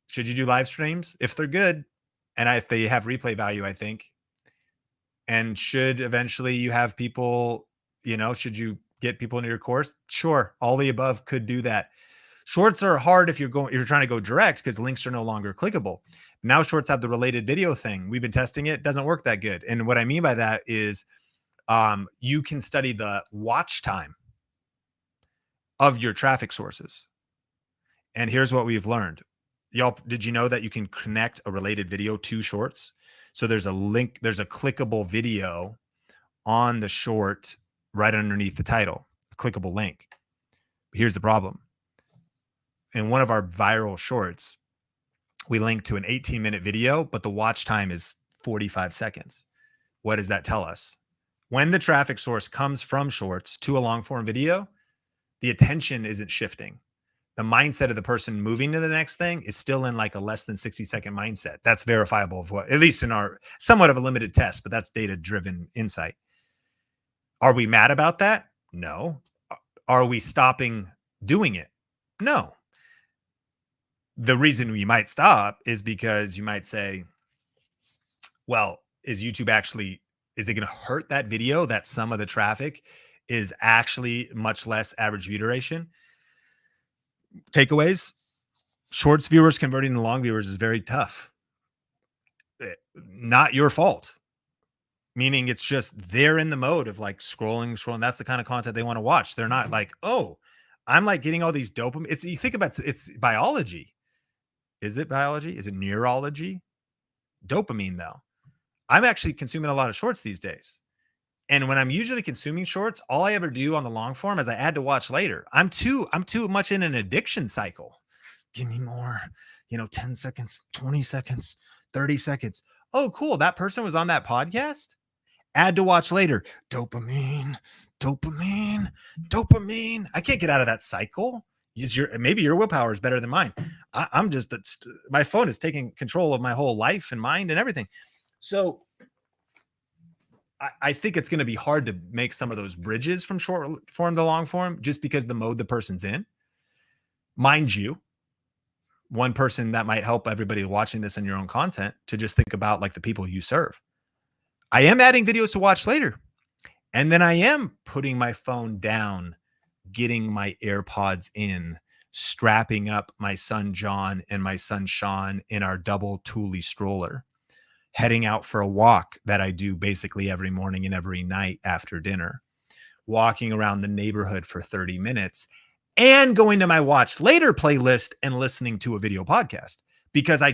Should you do live streams if they're good and if they have replay value, I think. And should eventually you have people, should you get people into your course? Sure. All the above could do that. Shorts are hard if you're trying to go direct because links are no longer clickable. Now shorts have the related video thing. We've been testing it. It doesn't work that good. And what I mean by that is you can study the watch time of your traffic sources. And here's what we've learned. Y'all, did you know that you can connect a related video to shorts? So there's a link, there's a clickable video on the short right underneath the title, a clickable link. Here's the problem. In one of our viral shorts, we link to an 18-minute video, but the watch time is 45 seconds. What does that tell us? When the traffic source comes from shorts to a long form video, the attention isn't shifting. The mindset of the person moving to the next thing is still in like a less than 60-second mindset. That's verifiable of what, at least in our somewhat of a limited test, but that's data-driven insight. Are we mad about that? No. Are we stopping doing it? No. The reason we might stop is because you might say, well, is YouTube actually, is it going to hurt that video that some of the traffic is actually much less average view duration? Takeaways: shorts viewers converting to long viewers is very tough. Not your fault. Meaning it's just they're in the mode of like scrolling. That's the kind of content they want to watch. They're not like, oh, I'm like getting all these dopamine. You think about it's biology. Is it biology? Is it neurology? Dopamine, though. I'm actually consuming a lot of shorts these days. And when I'm usually consuming shorts, all I ever do on the long form is I add to watch later. I'm too much in an addiction cycle. Give me more, 10 seconds, 20 seconds, 30 seconds. Oh, cool. That person was on that podcast. Add to watch later. Dopamine. I can't get out of that cycle. Maybe your willpower is better than mine. I'm just, my phone is taking control of my whole life and mind and everything. So I think it's going to be hard to make some of those bridges from short form to long form just because the mode the person's in. Mind you, one person that might help everybody watching this in your own content to just think about like the people you serve. I am adding videos to watch later. And then I am putting my phone down, getting my AirPods in, strapping up my son John and my son Sean in our double Thule stroller, heading out for a walk that I do basically every morning and every night after dinner, walking around the neighborhood for 30 minutes and going to my watch later playlist and listening to a video podcast because I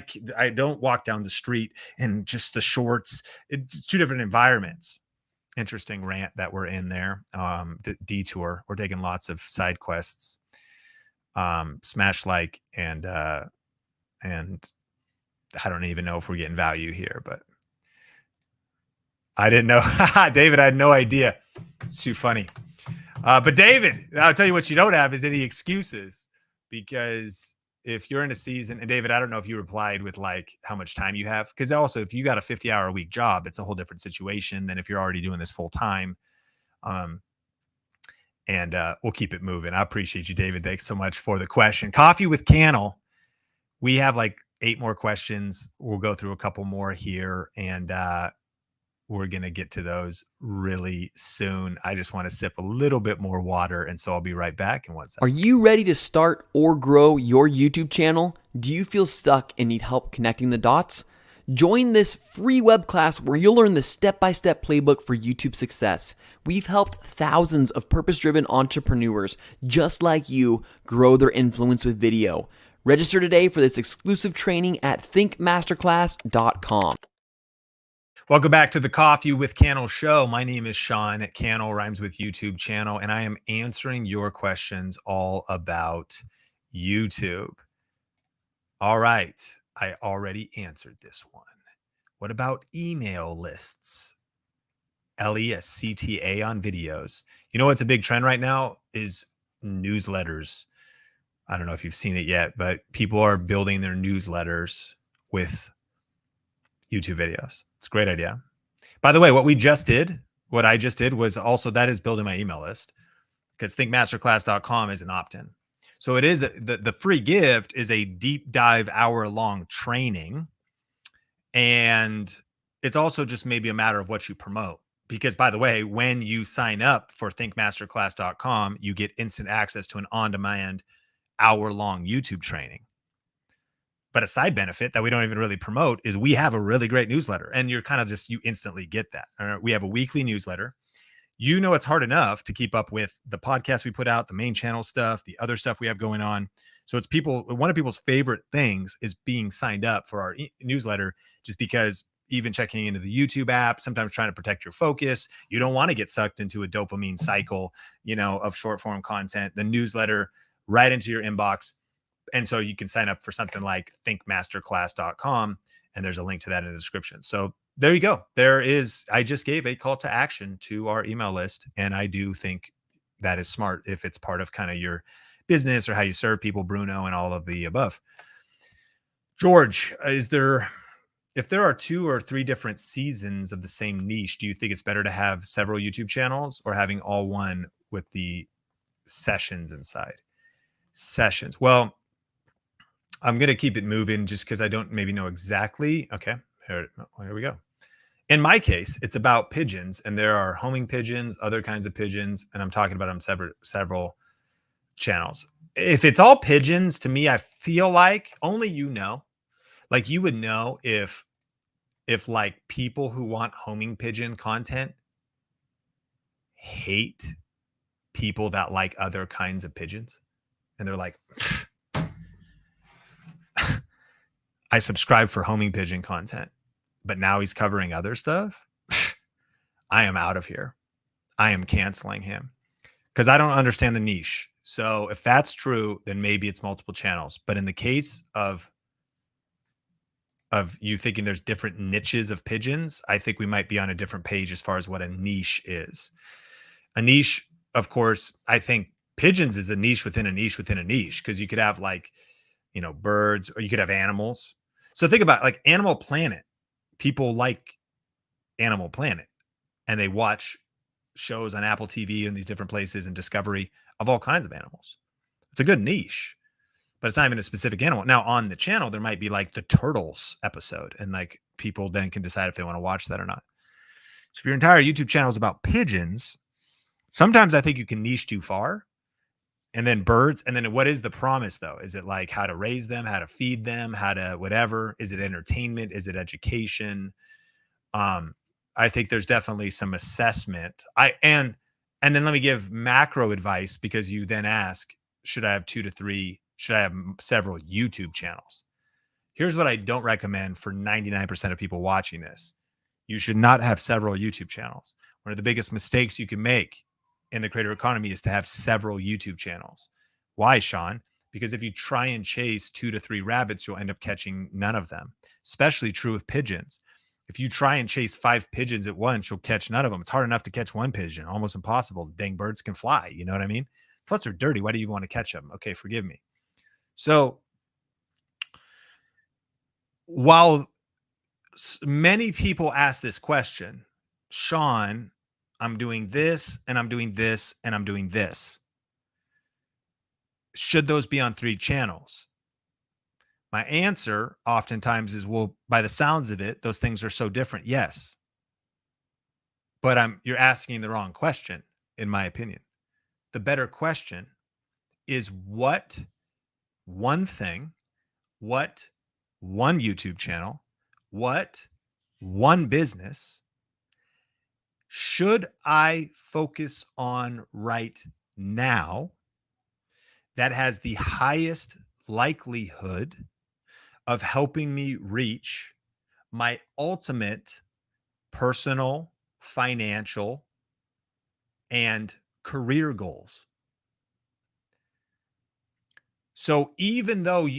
don't walk down the street and just the shorts. It's two different environments. Interesting rant that we're in there. Detour. We're taking lots of side quests. Smash like and I don't even know if we're getting value here, but I didn't know. David, I had no idea. It's too funny. But David, I'll tell you what you don't have is any excuses, because if you're in a season, and David, I don't know if you replied with like how much time you have, because also if you got a 50-hour a week job, it's a whole different situation than if you're already doing this full time. And we'll keep it moving. I appreciate you, David. Thanks so much for the question. Coffee with Cannell. We have like 8 more questions. We'll go through a couple more here, and we're going to get to those really soon. I just want to sip a little bit more water, and so I'll be right back in 1 second. Are you ready to start or grow your YouTube channel? Do you feel stuck and need help connecting the dots? Join this free web class where you'll learn the step-by-step playbook for YouTube success. We've helped thousands of purpose-driven entrepreneurs just like you grow their influence with video. Register today for this exclusive training at thinkmasterclass.com. Welcome back to the Coffee with Cannell show. My name is Sean. Cannell rhymes with YouTube channel, and I am answering your questions all about YouTube. All right. I already answered this one. What about email lists? LESCTA on videos. You know what's a big trend right now is newsletters. I don't know if you've seen it yet, but people are building their newsletters with YouTube videos. It's a great idea. By the way, what I just did was also that is building my email list, because thinkmasterclass.com is an opt-in. So it is the free gift is a deep dive hour-long training. And it's also just maybe a matter of what you promote. Because by the way, when you sign up for thinkmasterclass.com, you get instant access to an on-demand hour-long YouTube training. But a side benefit that we don't even really promote is we have a really great newsletter, and you're kind of just, you instantly get that. We have a weekly newsletter. You know, it's hard enough to keep up with the podcast we put out, the main channel stuff, the other stuff we have going on. So it's one of people's favorite things is being signed up for our newsletter, just because even checking into the YouTube app, sometimes trying to protect your focus, you don't want to get sucked into a dopamine cycle, of short form content, the newsletter right into your inbox. And so you can sign up for something like thinkmasterclass.com, and there's a link to that in the description. So there you go. I just gave a call to action to our email list. And I do think that is smart if it's part of kind of your business or how you serve people, Bruno, and all of the above. George, if there are 2 or 3 different seasons of the same niche, do you think it's better to have several YouTube channels or having all one with the sessions inside? Sessions. Well, I'm going to keep it moving just because I don't maybe know exactly. Okay, here we go. In my case, it's about pigeons, and there are homing pigeons, other kinds of pigeons, and I'm talking about them several channels. If it's all pigeons, to me, I feel like only like you would know if like people who want homing pigeon content hate people that like other kinds of pigeons, and they're like, I subscribe for homing pigeon content, but now he's covering other stuff. I am out of here. I am canceling him because I don't understand the niche. So if that's true, then maybe it's multiple channels. But in the case of you thinking there's different niches of pigeons, I think we might be on a different page as far as what a niche is. A niche, of course, I think pigeons is a niche within a niche within a niche, because you could have like, birds, or you could have animals. So think about like Animal Planet. People like Animal Planet, and they watch shows on Apple TV and these different places and Discovery of all kinds of animals. It's a good niche, but it's not even a specific animal. Now on the channel, there might be like the turtles episode, and like people then can decide if they want to watch that or not. So if your entire YouTube channel is about pigeons, sometimes I think you can niche too far. And then birds. And then what is the promise though? Is it like how to raise them, how to feed them, how to whatever? Is it entertainment? Is it education? I think there's definitely some assessment. And then let me give macro advice, because you then ask, should I have 2 to 3? Should I have several YouTube channels? Here's what I don't recommend for 99% of people watching this. You should not have several YouTube channels. One of the biggest mistakes you can make in the creator economy is to have several YouTube channels. Why, Sean? Because if you try and chase 2 to 3 rabbits, you'll end up catching none of them. Especially true with pigeons. If you try and chase 5 pigeons at once, you'll catch none of them. It's hard enough to catch one pigeon, almost impossible. Dang birds can fly. You know what I mean? Plus they're dirty. Why do you want to catch them? Okay, forgive me. So while many people ask this question, Sean, I'm doing this and I'm doing this and I'm doing this. Should those be on 3 channels? My answer oftentimes is, well, by the sounds of it, those things are so different. Yes. But you're asking the wrong question, in my opinion. The better question is what one thing, what one YouTube channel, what one business should I focus on right now that has the highest likelihood of helping me reach my ultimate personal, financial, and career goals. So even though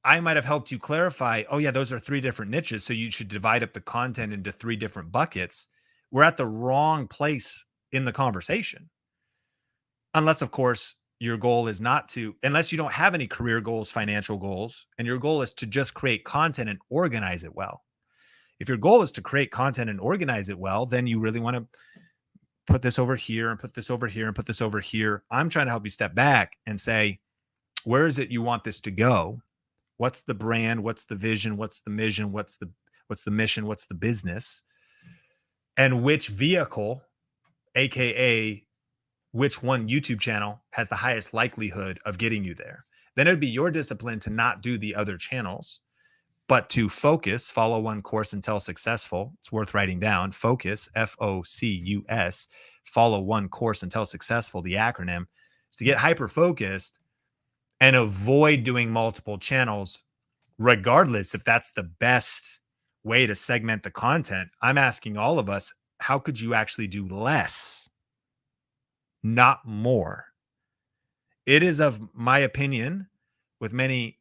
I might have helped you clarify, oh yeah, those are 3 different niches, so you should divide up the content into 3 different buckets, we're at the wrong place in the conversation. Unless, of course, your goal is not to, unless you don't have any career goals, financial goals, and your goal is to just create content and organize it well. If your goal is to create content and organize it well, then you really want to put this over here and put this over here and put this over here. I'm trying to help you step back and say, where is it you want this to go? What's the brand? What's the vision? What's the mission? What's the mission? What's the business? And which vehicle, AKA which one YouTube channel has the highest likelihood of getting you there? Then it'd be your discipline to not do the other channels, but to focus, follow one course until successful. It's worth writing down. Focus, FOCUS, follow one course until successful. The acronym is to get hyper-focused and avoid doing multiple channels, regardless if that's the best way to segment the content. I'm asking all of us, how could you actually do less, not more? It is of my opinion, with many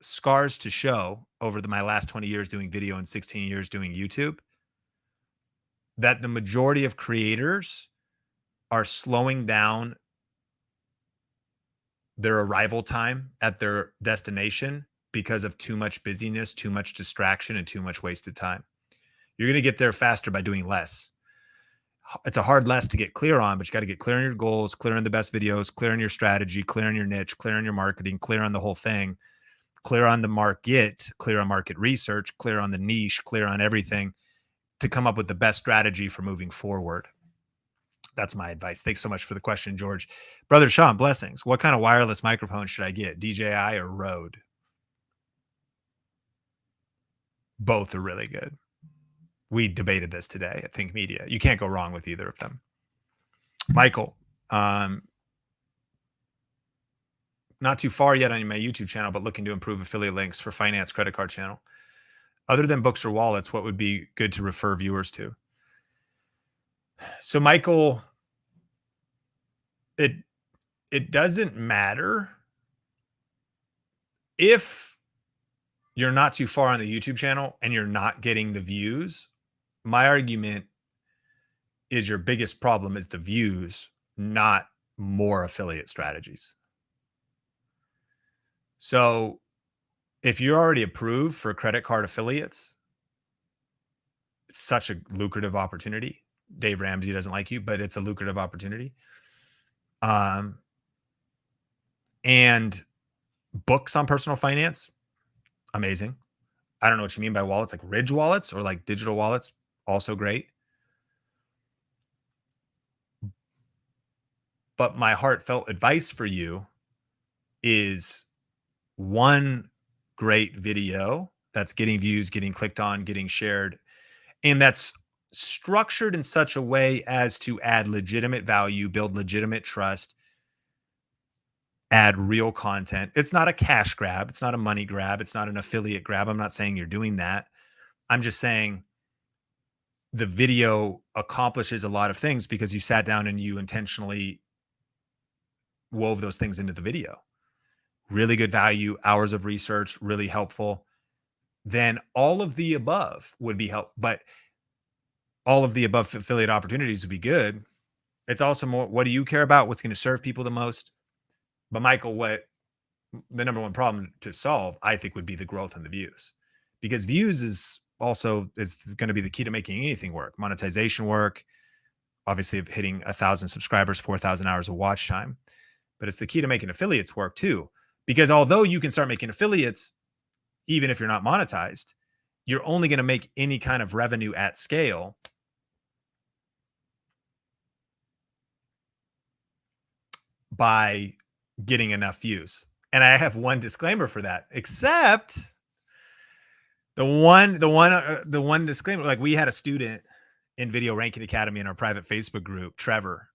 scars to show over my last 20 years doing video and 16 years doing YouTube, that the majority of creators are slowing down their arrival time at their destination because of too much busyness, too much distraction, and too much wasted time. You're going to get there faster by doing less. It's a hard less to get clear on, but you got to get clear on your goals, clear on the best videos, clear on your strategy, clear on your niche, clear on your marketing, clear on the whole thing, clear on the market, clear on market research, clear on the niche, clear on everything to come up with the best strategy for moving forward. That's my advice. Thanks so much for the question, George. Brother Sean, blessings. What kind of wireless microphone should I get? DJI or Rode? Both are really good. We debated this today at Think Media. You can't go wrong with either of them. Michael, not too far yet on my YouTube channel, but looking to improve affiliate links for finance credit card channel. Other than books or wallets, what would be good to refer viewers to? So Michael, it doesn't matter if you're not too far on the YouTube channel and you're not getting the views. My argument is your biggest problem is the views, not more affiliate strategies. So if you're already approved for credit card affiliates, it's such a lucrative opportunity. Dave Ramsey doesn't like you, but it's a lucrative opportunity. And books on personal finance, amazing. I don't know what you mean by wallets, like Ridge wallets or like digital wallets, also great. But my heartfelt advice for you is one great video that's getting views, getting clicked on, getting shared, and that's structured in such a way as to add legitimate value, build legitimate trust, add real content. It's not a cash grab. It's not a money grab. It's not an affiliate grab. I'm not saying you're doing that. I'm just saying the video accomplishes a lot of things because you sat down and you intentionally wove those things into the video. Really good value, hours of research, really helpful. Then all of the above would be helpful, but all of the above affiliate opportunities would be good. It's also more, what do you care about? What's going to serve people the most? But Michael, what the number one problem to solve, I think, would be the growth in the views, because views is going to be the key to making anything work. Monetization work, obviously hitting 1,000 subscribers, 4,000 hours of watch time, but it's the key to making affiliates work too. Because although you can start making affiliates, even if you're not monetized, you're only going to make any kind of revenue at scale by getting enough views. And I have one disclaimer for that, except The one disclaimer, like we had a student in Video Ranking Academy in our private Facebook group, Trevor.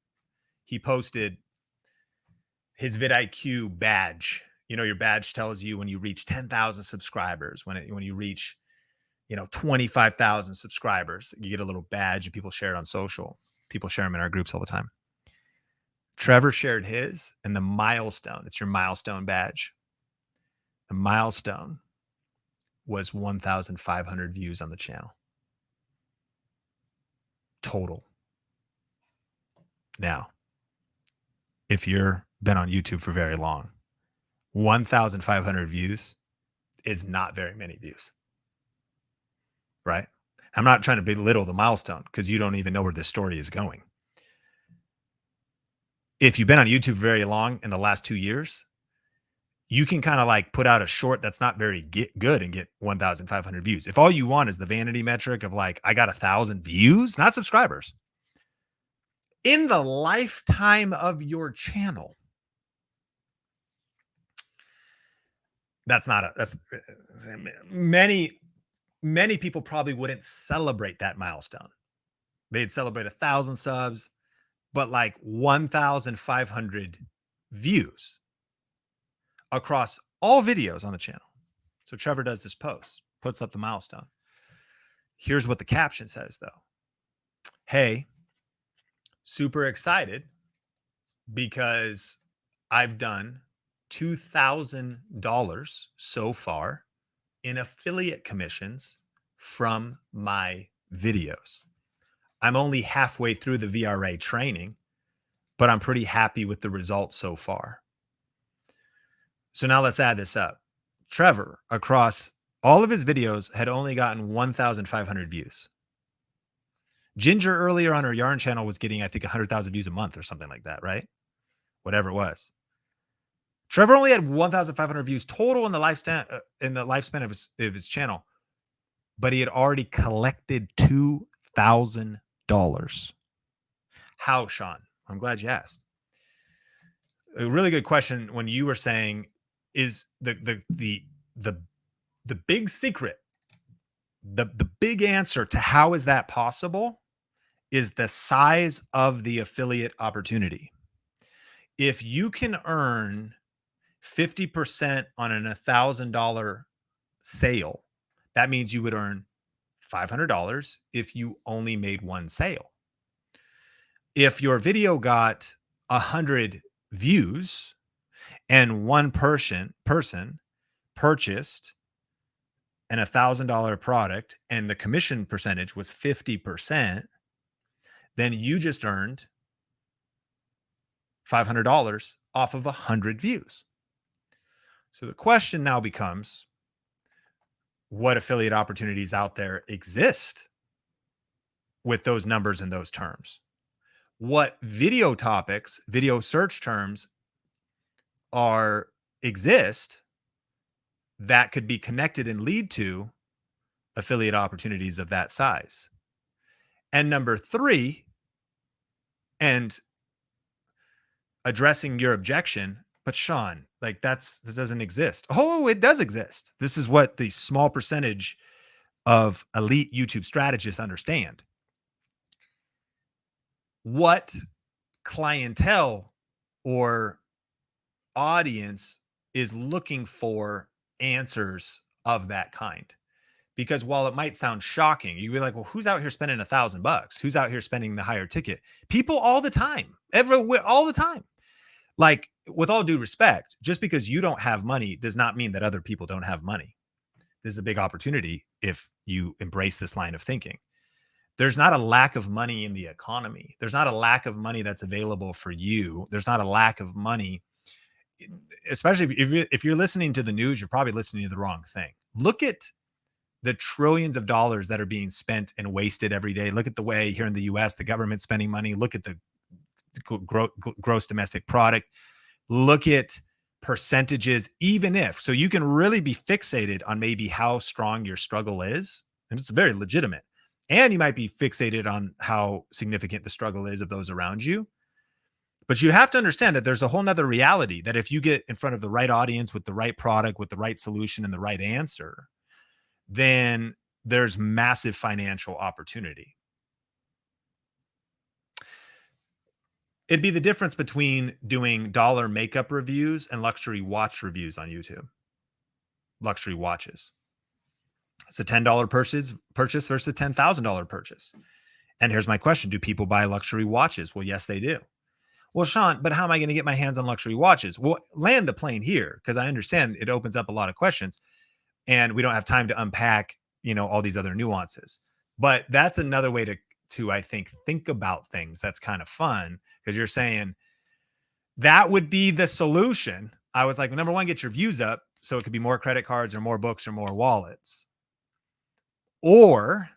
He posted his vidIQ badge. You know, your badge tells you when you reach 10,000 subscribers, when you reach, 25,000 subscribers, you get a little badge and people share it on social. People share them in our groups all the time. Trevor shared his, and the milestone, it's your milestone badge. The milestone was 1,500 views on the channel. Total. Now, if you've been on YouTube for very long, 1,500 views is not very many views, right? I'm not trying to belittle the milestone because you don't even know where this story is going. If you've been on YouTube very long in the last 2 years, you can kind of like put out a short that's not very good and get 1,500 views. If all you want is the vanity metric of like, I got 1,000 views, not subscribers, in the lifetime of your channel, that's many people probably wouldn't celebrate that milestone. They'd celebrate 1,000 subs, but like 1,500 views across all videos on the channel. So Trevor does this post, puts up the milestone. Here's what the caption says though. Hey, super excited because I've done $2,000 so far in affiliate commissions from my videos. I'm only halfway through the VRA training, but I'm pretty happy with the results so far. So now let's add this up. Trevor, across all of his videos, had only gotten 1,500 views. Ginger earlier on her yarn channel was getting, I think, 100,000 views a month or something like that, right? Whatever it was. Trevor only had 1,500 views total in the lifespan of his channel, but he had already collected $2,000. How, Sean? I'm glad you asked. A really good question when you were saying is the big secret, the big answer to how is that possible is the size of the affiliate opportunity. If you can earn 50% on an $1,000 sale, that means you would earn $500 if you only made one sale. If your video got 100 views and one person purchased an $1,000 product and the commission percentage was 50%, then you just earned $500 off of 100 views. So the question now becomes, what affiliate opportunities out there exist with those numbers and those terms? What video topics, video search terms exist that could be connected and lead to affiliate opportunities of that size? And number three, and addressing your objection, but Sean, like this doesn't exist. Oh, it does exist. This is what the small percentage of elite YouTube strategists understand. What clientele or audience is looking for answers of that kind? Because while it might sound shocking, you'd be like, well, who's out here spending $1,000? Who's out here spending the higher ticket? People all the time, everywhere, all the time. Like, with all due respect, just because you don't have money does not mean that other people don't have money. This is a big opportunity if you embrace this line of thinking. There's not a lack of money in the economy. There's not a lack of money that's available for you. There's not a lack of money, especially if you're listening to the news, you're probably listening to the wrong thing. Look at the trillions of dollars that are being spent and wasted every day. Look at the way here in the US, the government's spending money. Look at the gross domestic product. Look at percentages, even if, so you can really be fixated on maybe how strong your struggle is. And it's very legitimate. And you might be fixated on how significant the struggle is of those around you. But you have to understand that there's a whole nother reality that if you get in front of the right audience with the right product, with the right solution and the right answer, then there's massive financial opportunity. It'd be the difference between doing dollar makeup reviews and luxury watch reviews on YouTube. Luxury watches. It's a $10 purchase versus a $10,000 purchase. And here's my question. Do people buy luxury watches? Well, yes, they do. Well, Sean, but how am I going to get my hands on luxury watches? Well, land the plane here, because I understand it opens up a lot of questions and we don't have time to unpack, all these other nuances. But that's another way to I think about things. That's kind of fun, because you're saying that would be the solution. I was like, number one, get your views up so it could be more credit cards or more books or more wallets. Or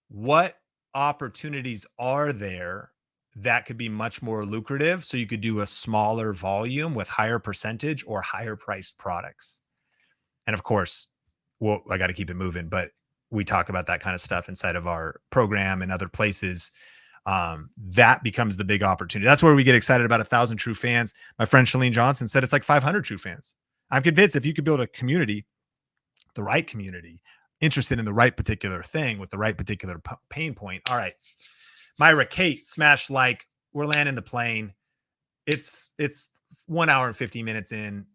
what opportunities are there that could be much more lucrative, so you could do a smaller volume with higher percentage or higher priced products? And of course, well, I got to keep it moving, but we talk about that kind of stuff inside of our program and other places. That becomes the big opportunity. That's where we get excited about 1,000 true fans. My friend Shalene Johnson said it's like 500 true fans. I'm convinced if you could build a community, the right community, interested in the right particular thing with the right particular pain point. All right. Myra Kate, smash like. We're landing the plane. It's 1 hour and 50 minutes in.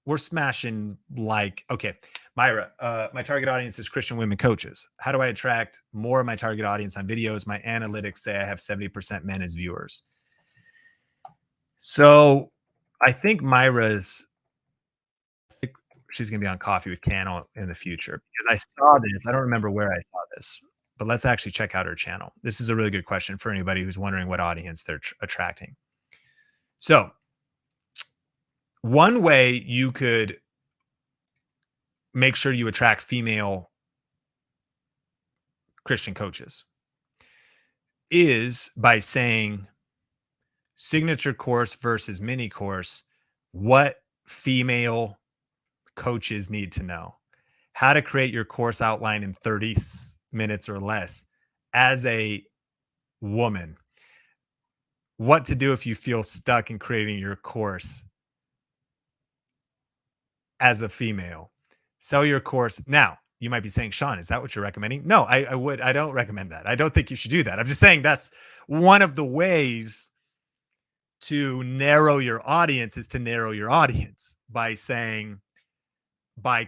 We're smashing like. Okay, Myra, my target audience is Christian women coaches. How do I attract more of my target audience on videos? My analytics say I have 70% men as viewers. So I think she's going to be on Coffee with Cannell in the future, because I saw this. I don't remember where I saw this, but let's actually check out her channel. This is a really good question for anybody who's wondering what audience they're attracting. So one way you could make sure you attract female Christian coaches is by saying signature course versus mini course. What female coaches need to know: how to create your course outline in 30 minutes or less as a woman, what to do if you feel stuck in creating your course as a female, sell your course. Now, you might be saying, Sean, is that what you're recommending? No, I don't recommend that. I don't think you should do that. I'm just saying that's one of the ways to narrow your audience, is to narrow your audience by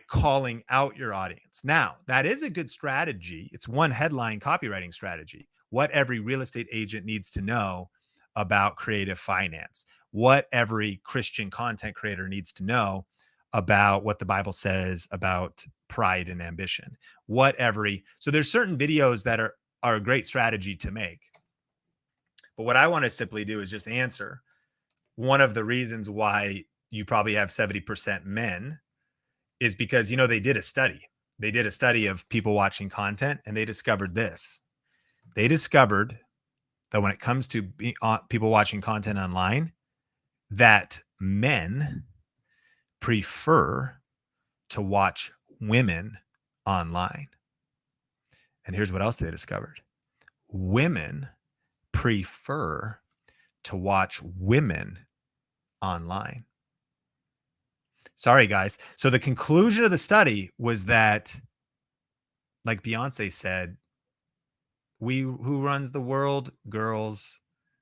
calling out your audience. Now, that is a good strategy. It's one headline copywriting strategy. What every real estate agent needs to know about creative finance. What every Christian content creator needs to know about what the Bible says about pride and ambition. So there's certain videos that are a great strategy to make. But what I want to simply do is just answer one of the reasons why you probably have 70% men is because, they did a study. They did a study of people watching content, and they discovered this. They discovered that when it comes to people watching content online, that men prefer to watch women online. And here's what else they discovered. Women prefer to watch women online. Sorry, guys. So the conclusion of the study was that, like Beyonce said, who runs the world? Girls.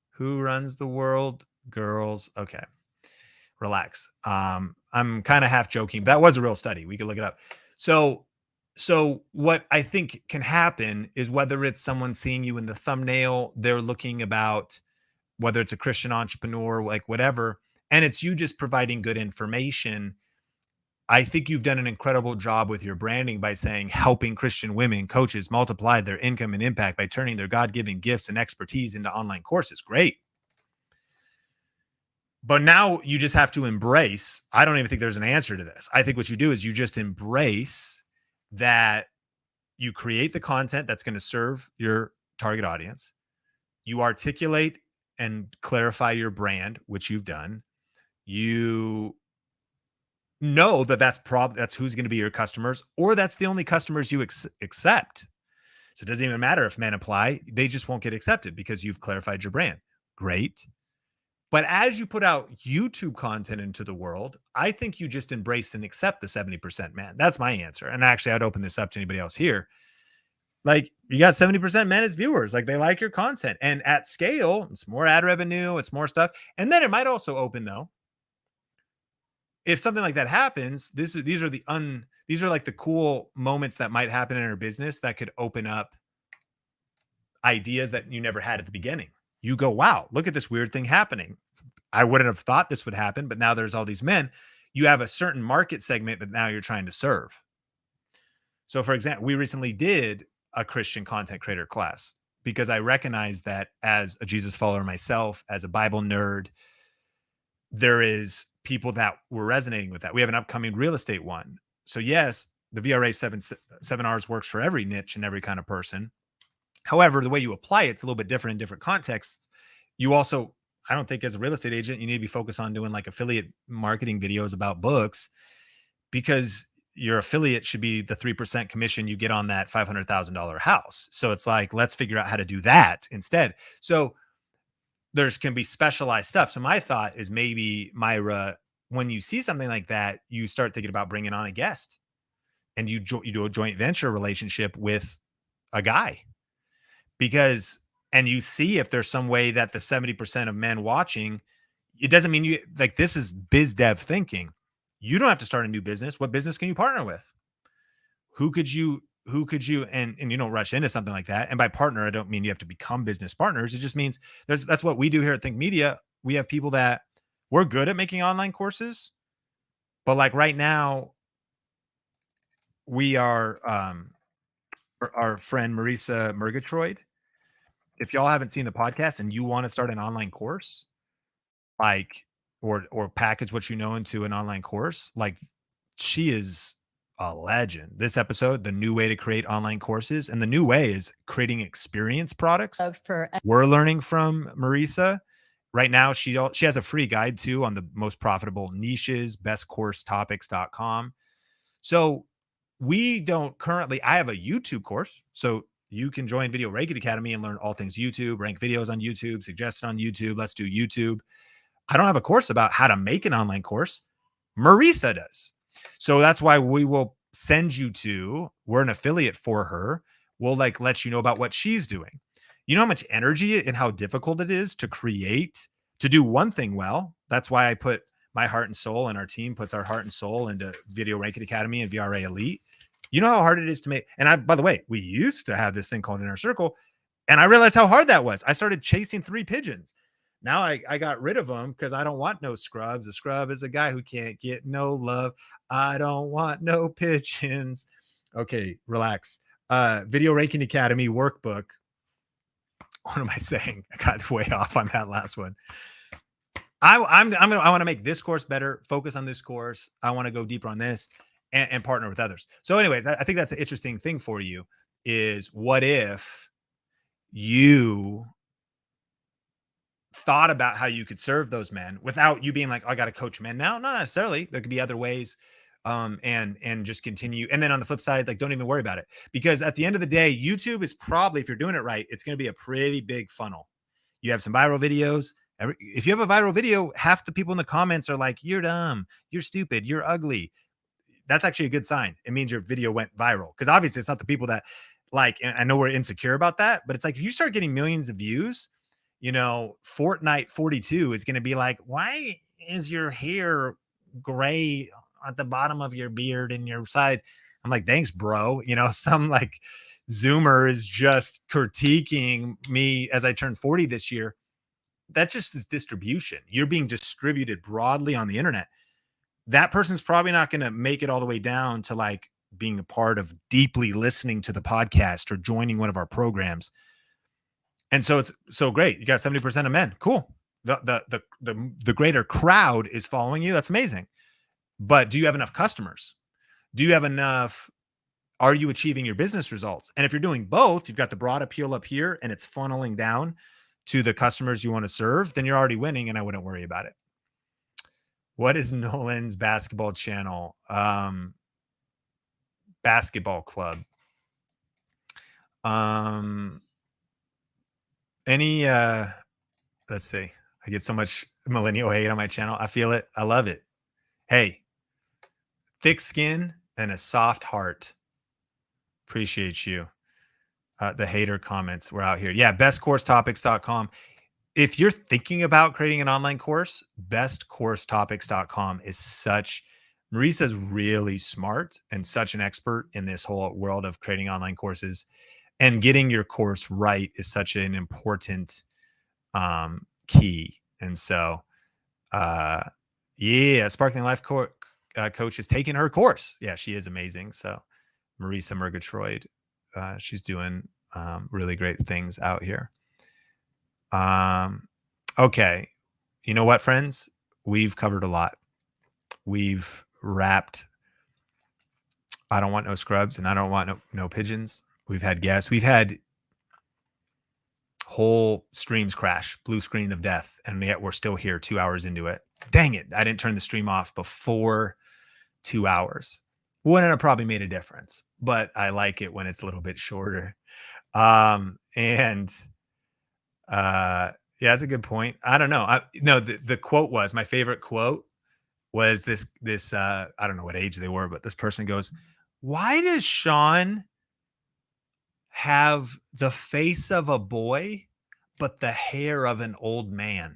Who runs the world? Girls. Okay. Relax. I'm kind of half joking. That was a real study. We could look it up. So what I think can happen is, whether it's someone seeing you in the thumbnail, they're looking about whether it's a Christian entrepreneur, like whatever, and it's you just providing good information. I think you've done an incredible job with your branding by saying helping Christian women coaches multiply their income and impact by turning their God-given gifts and expertise into online courses. Great. But now you just have to embrace, I don't even think there's an answer to this. I think what you do is you just embrace that you create the content that's going to serve your target audience. You articulate and clarify your brand, which you've done. You know that's who's going to be your customers, or that's the only customers you accept. So it doesn't even matter if men apply. They just won't get accepted because you've clarified your brand. Great. But as you put out YouTube content into the world, I think you just embrace and accept the 70% men. That's my answer. And actually, I'd open this up to anybody else here. Like, you got 70% men as viewers. Like, they like your content. And at scale, it's more ad revenue, it's more stuff. And then it might also open, though, if something like that happens, these are like the cool moments that might happen in our business that could open up ideas that you never had at the beginning. You go, wow, look at this weird thing happening. I wouldn't have thought this would happen, but now there's all these men. You have a certain market segment that now you're trying to serve. So, for example, we recently did a Christian content creator class because I recognized that as a Jesus follower myself, as a Bible nerd, there is people that were resonating with that. We have an upcoming real estate one. So yes, the VRA 7Rs works for every niche and every kind of person. However, the way you apply it's a little bit different in different contexts. You also, I don't think as a real estate agent, you need to be focused on doing like affiliate marketing videos about books, because your affiliate should be the 3% commission you get on that $500,000 house. So it's like, let's figure out how to do that instead. So there's can be specialized stuff. So my thought is maybe, Myra, when you see something like that, you start thinking about bringing on a guest, and you do a joint venture relationship with a guy, because, and you see if there's some way that the 70% of men watching, it doesn't mean you, like, this is biz dev thinking. You don't have to start a new business. What business can you partner with? Who could you, and you don't rush into something like that. And by partner, I don't mean you have to become business partners. It just means that's what we do here at Think Media. We have people that we're good at making online courses, but like right now we are, our friend Marisa Murgatroyd. If y'all haven't seen the podcast and you want to start an online course, like, or package what you know into an online course, like, she is a legend. This episode, the new way to create online courses, and the new way is creating experience products. We're learning from Marisa right now. She has a free guide too on the most profitable niches, bestcoursetopics.com. So we don't currently, I have a YouTube course. So you can join Video Ranking Academy and learn all things YouTube, rank videos on YouTube, suggested on YouTube. Let's do YouTube. I don't have a course about how to make an online course. Marisa does. So that's why we will send you to, we're an affiliate for her. We'll like let you know about what she's doing. You know how much energy and how difficult it is to create, to do one thing well. That's why I put my heart and soul, and our team puts our heart and soul into Video Ranking Academy and VRA Elite. You know how hard it is to make. And by the way, we used to have this thing called Inner Circle, and I realized how hard that was. I started chasing 3 pigeons. Now I got rid of them because I don't want no scrubs. A scrub is a guy who can't get no love. I don't want no pigeons. Okay, relax. Video Ranking Academy workbook. What am I saying? I got way off on that last one. I want to make this course better. Focus on this course. I want to go deeper on this and partner with others. So, anyways, I think that's an interesting thing for you. Is what if you thought about how you could serve those men without you being like, oh, I got to coach men now? Not necessarily. There could be other ways, and just continue. And then on the flip side, like, don't even worry about it, because at the end of the day, YouTube is probably, if you're doing it right, it's going to be a pretty big funnel. You have some viral videos. If you have a viral video, half the people in the comments are like, you're dumb, you're stupid, you're ugly. That's actually a good sign. It means your video went viral, because obviously it's not the people that like, and I know we're insecure about that, but it's like, if you start getting millions of views, you know, Fortnite 42 is going to be like, why is your hair gray at the bottom of your beard and your side? I'm like, thanks, bro. You know, some like Zoomer is just critiquing me as I turn 40 this year. That just is distribution. You're being distributed broadly on the internet. That person's probably not going to make it all the way down to like being a part of deeply listening to the podcast or joining one of our programs. And so it's so great. You got 70% of men. Cool. The greater crowd is following you. That's amazing. But do you have enough customers? Do you have enough? Are you achieving your business results? And if you're doing both, you've got the broad appeal up here and it's funneling down to the customers you want to serve, then you're already winning, and I wouldn't worry about it. What is Nolan's basketball channel? Basketball club. Any let's see. I get so much millennial hate on my channel. I feel it. I love it. Hey, thick skin and a soft heart. Appreciate you. The hater comments were out here. Yeah, bestcoursetopics.com. If you're thinking about creating an online course, bestcoursetopics.com is such, Marisa's really smart and such an expert in this whole world of creating online courses, and getting your course right is such an important key. And so, yeah, Sparkling Life Coach is taking her course. Yeah, she is amazing. So Marisa Murgatroyd, she's doing really great things out here. Okay. You know what, friends? We've covered a lot. We've wrapped. I don't want no scrubs and I don't want no pigeons. We've had guests. We've had whole streams crash, blue screen of death, and yet we're still here 2 hours into it. Dang it. I didn't turn the stream off before 2 hours. Wouldn't have probably made a difference, but I like it when it's a little bit shorter. Yeah, that's a good point. I don't know. No, the quote was, my favorite quote was this, I don't know what age they were, but this person goes, why does Sean have the face of a boy, but the hair of an old man?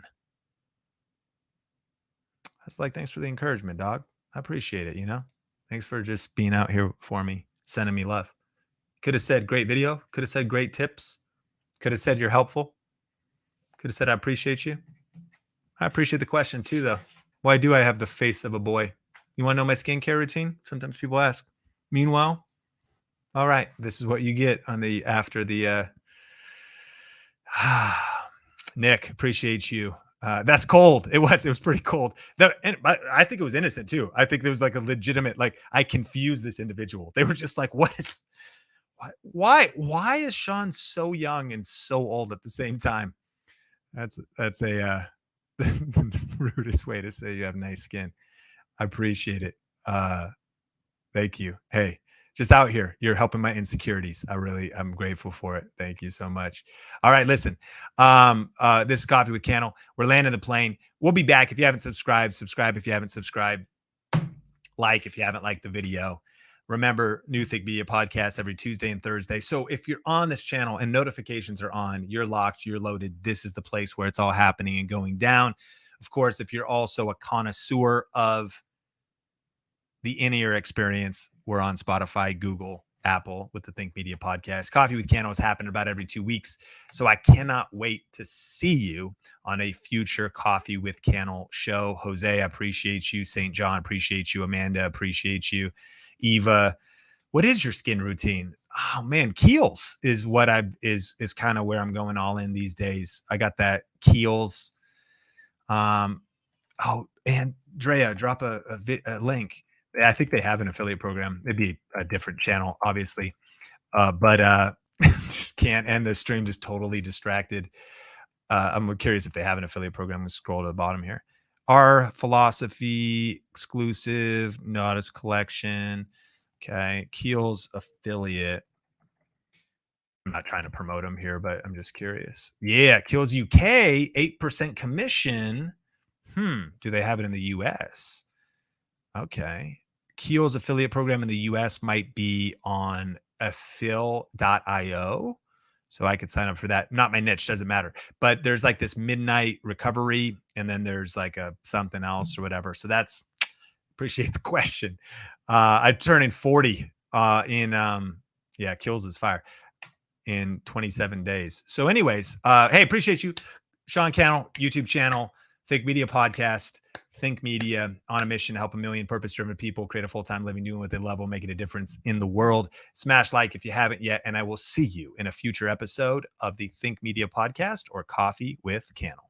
I was like, thanks for the encouragement, dog. I appreciate it. Thanks for just being out here for me, sending me love. Could have said great video. Could have said great tips. Could have said you're helpful. Could have said I appreciate you. I appreciate the question too, though. Why do I have the face of a boy? You want to know my skincare routine? Sometimes people ask. Meanwhile, all right, this is what you get on the after the. Nick, appreciate you. That's cold. It was pretty cold. I think it was innocent too. I think there was like a legitimate, like, I confused this individual. They were just like, why is Sean so young and so old at the same time? That's a the rudest way to say you have nice skin. I appreciate it. Thank you. Hey, just out here, you're helping my insecurities. I'm grateful for it. Thank you so much. All right, listen. This is Coffee with Cannell. We're landing the plane. We'll be back. If you haven't subscribed, subscribe. If you haven't subscribed, like if you haven't liked the video. Remember, new Think Media podcast every Tuesday and Thursday. So if you're on this channel and notifications are on, you're locked, you're loaded. This is the place where it's all happening and going down. Of course, if you're also a connoisseur of the in-ear experience, we're on Spotify, Google, Apple with the Think Media podcast. Coffee with Cannell is happening about every 2 weeks. So I cannot wait to see you on a future Coffee with Cannell show. Jose, I appreciate you. St. John, appreciate you. Amanda, appreciate you. Eva, what is your skin routine? Oh man, Kiehl's is what is kind of where I'm going all in these days. I got that Kiehl's. Oh, and Drea, drop a link. I think they have an affiliate program. It'd be a different channel, obviously. But just can't end the stream, just totally distracted. I'm curious if they have an affiliate program. Let's scroll to the bottom here. Our philosophy exclusive, Nautis collection. Okay. Kiehl's affiliate. I'm not trying to promote them here, but I'm just curious. Yeah. Kiehl's UK, 8% commission. Do they have it in the US? Okay. Kiehl's affiliate program in the US might be on affil.io. So I could sign up for that. Not my niche, doesn't matter. But there's like this midnight recovery, and then there's like a something else or whatever. So that's, appreciate the question. I'm turning 40 Kiehl's is fire, in 27 days. So anyways, hey, appreciate you. Sean Cannell, YouTube channel, Think Media podcast. Think Media, on a mission to help 1 million purpose-driven people create a full-time living doing what they love while making a difference in the world. Smash like if you haven't yet, and I will see you in a future episode of the Think Media podcast or Coffee with Cannell.